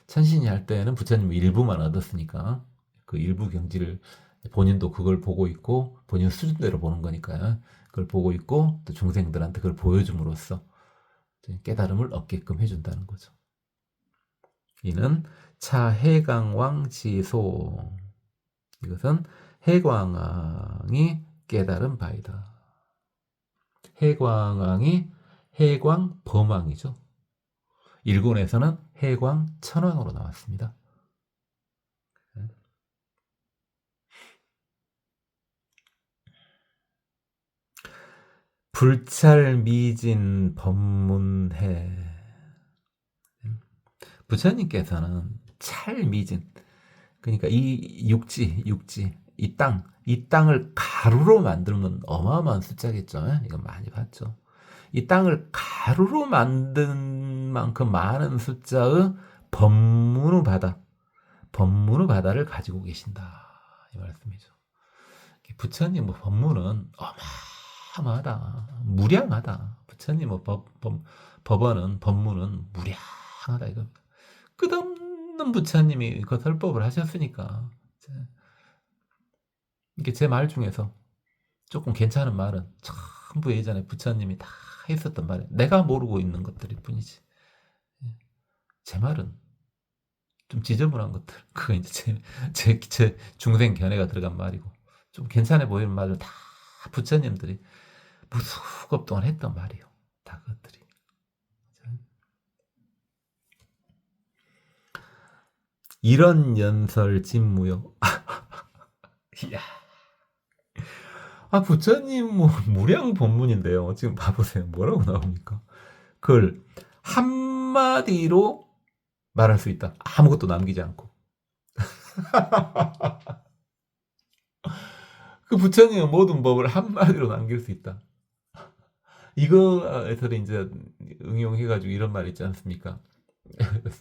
천신이 할 때는 부처님은 일부만 얻었으니까 그 일부 경지를 본인도 그걸 보고 있고 본인 수준대로 보는 거니까요. 그걸 보고 있고 또 중생들한테 그걸 보여줌으로써 깨달음을 얻게끔 해준다는 거죠. 이는 차해광왕 지소. 이것은 해광왕이 깨달은 바이다. 해광왕이 해광 범왕이죠. 일본에서는 해광 천왕으로 나왔습니다. 불찰미진 법문해. 부처님께서는 찰미진, 그러니까 이 육지, 이 땅을 가루로 만들면 어마어마한 숫자겠죠. 이거 많이 봤죠. 이 땅을 가루로 만든 만큼 많은 숫자의 법문의 바다를 가지고 계신다. 이 말씀이죠. 부처님의 법문은 어마어마하다. 무량하다. 부처님의 법문은 무량하다. 이거 끝없는 부처님이 그 설법을 하셨으니까. 이게 제 말 중에서 조금 괜찮은 말은 전부 예전에 부처님이 다 했었던 말이에요. 내가 모르고 있는 것들일 뿐이지. 제 말은 좀 지저분한 것들, 그거 이제 제 중생 견해가 들어간 말이고, 좀 괜찮아 보이는 말을 다 부처님들이 무수급 동안 했던 말이에요. 다 그것들이. 이런 연설 진무요. 이야. 부처님 무량 법문인데요. 지금 봐보세요. 뭐라고 나옵니까? 그걸 한마디로 말할 수 있다. 아무것도 남기지 않고. 그 부처님의 모든 법을 한마디로 남길 수 있다. 이거에서 이제 응용해가지고 이런 말 있지 않습니까?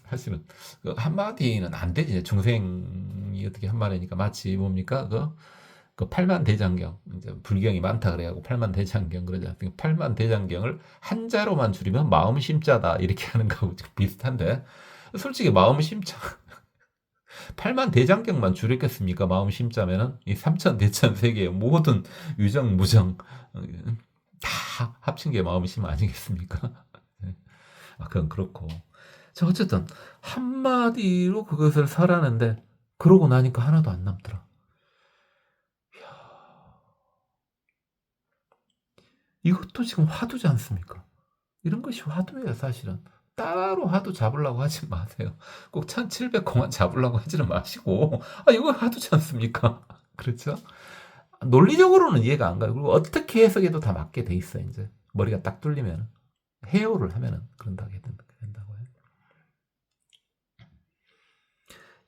사실은 한마디는 안 되지. 중생이 어떻게 한마디니까 마치 뭡니까? 그 팔만대장경, 이제 불경이 많다 그래가지고 팔만대장경 그러지 않습니까? 팔만대장경을 한자로만 줄이면 마음 심자다 이렇게 하는 거하고 비슷한데, 솔직히 마음 심자 팔만대장경만 줄였겠습니까? 마음 심자면은 이 삼천대천 세계의 모든 유정 무정 다 합친 게 마음 심 아니겠습니까? 그건 그렇고. 자, 어쨌든 한마디로 그것을 설하는데 그러고 나니까 하나도 안 남더라. 이것도 지금 화두지 않습니까? 이런 것이 화두예요, 사실은. 따로 화두 잡으려고 하지 마세요. 꼭 1700공안 잡으려고 하지는 마시고, 이거 화두지 않습니까? 그렇죠? 논리적으로는 이해가 안 가요. 그리고 어떻게 해석해도 다 맞게 돼 있어요, 이제. 머리가 딱 뚫리면. 해오를 하면은 그런다고 된다고요.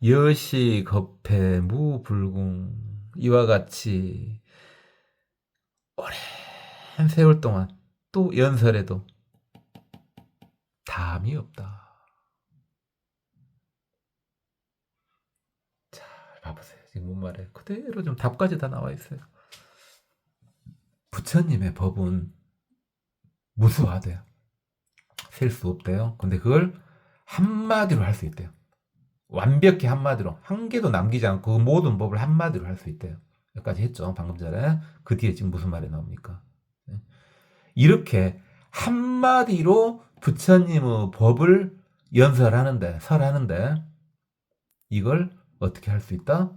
여시, 겁해, 무불궁. 이와 같이 오랜 세월 동안 또 연설에도 담이 없다. 자, 봐보세요. 지금 뭔 말이에요. 그대로 좀 답까지 다 나와 있어요. 부처님의 법은 무수하대요. 셀 수 없대요. 근데 그걸 한마디로 할 수 있대요. 완벽히 한마디로 한 개도 남기지 않고 그 모든 법을 한마디로 할 수 있대요. 여기까지 했죠. 방금 전에. 그 뒤에 지금 무슨 말이 나옵니까? 이렇게 한마디로 부처님의 법을 설하는데 이걸 어떻게 할 수 있다?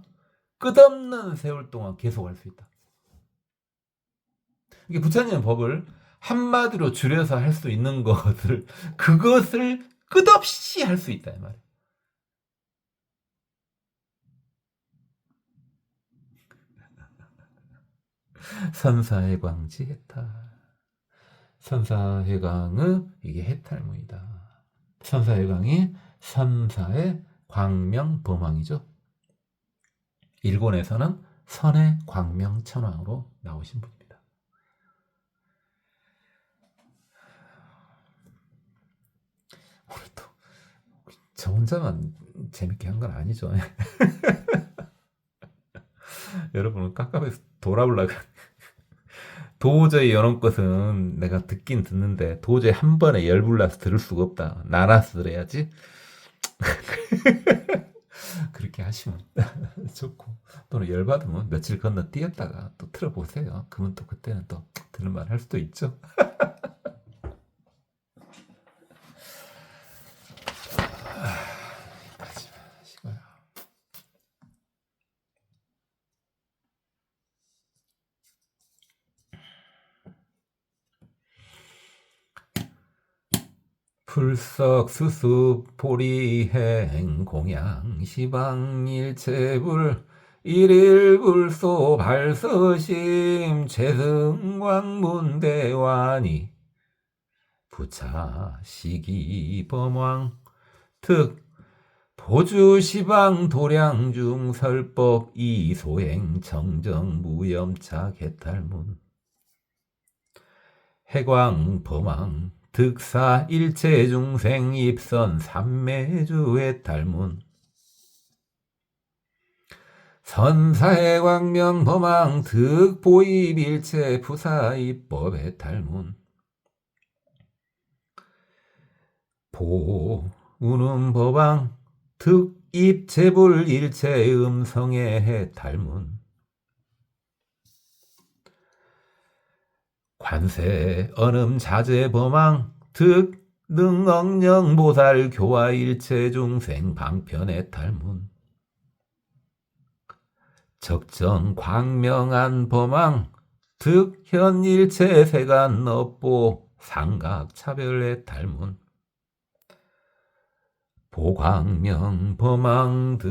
끝없는 세월 동안 계속 할 수 있다. 이게 부처님의 법을 한마디로 줄여서 할 수 있는 그것을 끝없이 할 수 있다 이 말이에요. 선사해광지 해탈. 선사해광의 이게 해탈문이다. 선사해광이 선사의 광명 범왕이죠. 일본에서는 선의 광명 천왕으로 나오신 분입니다. 저 혼자만 재밌게 한 건 아니죠. 여러분은 깝깝해서 돌아보려고. 도저히 이런 것은 내가 듣긴 듣는데 도저히 한 번에 열불나서 들을 수가 없다. 나눠서 들어야지. 그렇게 하시면 좋고, 또는 열받으면 며칠 건너뛰었다가 또 틀어보세요. 그러면 또 그때는 또 들을만 할 수도 있죠. 여기까지 하시고요. 풀석 수습 보리행 공양 시방일체불 일일불소 발서심 최승광문대환이 부차 시기범왕 특 보주시방 도량중 설법 이소행 정정무염차 개탈문 해광범왕 득사 일체중생 입선 삼매주의 탈문 선사의 광명 범왕 득보입 일체 부사입법의 탈문 보우는 법왕 득입 재불 일체 음성의 해탈문 관세 언음 자제 범왕 득 능억령 보살 교화 일체 중생 방편의 탈문 적정 광명한 범왕 득 현 일체 세간 업보 상각 차별의 탈문 보광명 범왕 득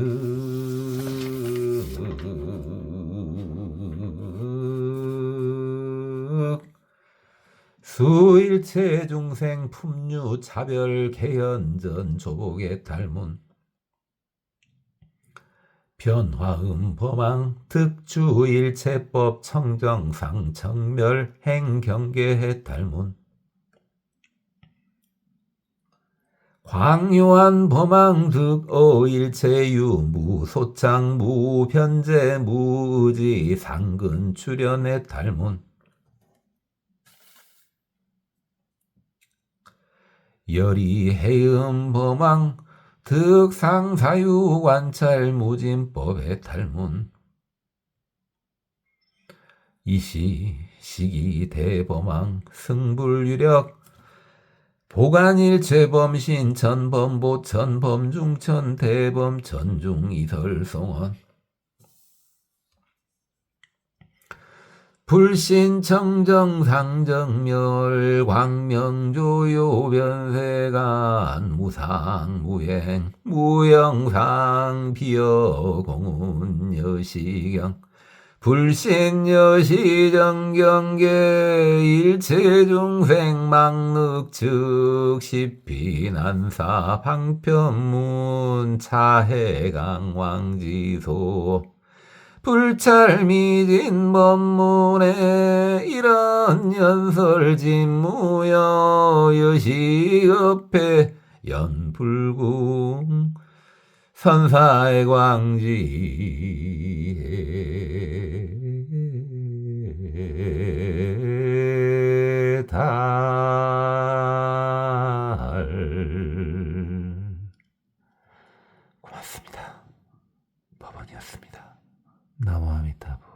수일체 중생 품류 차별 개연전 조복의 탈문 변화음 범왕 득주일체법 청정상 청멸 행경계의 탈문 광요한 범왕 득어일체유 무소창 무변제 무지 상근 출현의 탈문 열이해음 범왕 득상사유 관찰 무진법의 탈문 이시 시기 대범왕 승불유력 보관일체 범신 천범 보천 범중천 대범 천중 이설송원 불신 청정 상정멸 광명조요 변세간 무상 무행 무영상 비여 공운 여시경 불신 여시정경계 일체중생 망늑측 시피난사 방편문 차해강왕지소 불찰미진 법문에 이런 연설진무여 여시업해 연불궁 선사의 광지에 달. 고맙습니다. 법원이었습니다. 나무아미타부.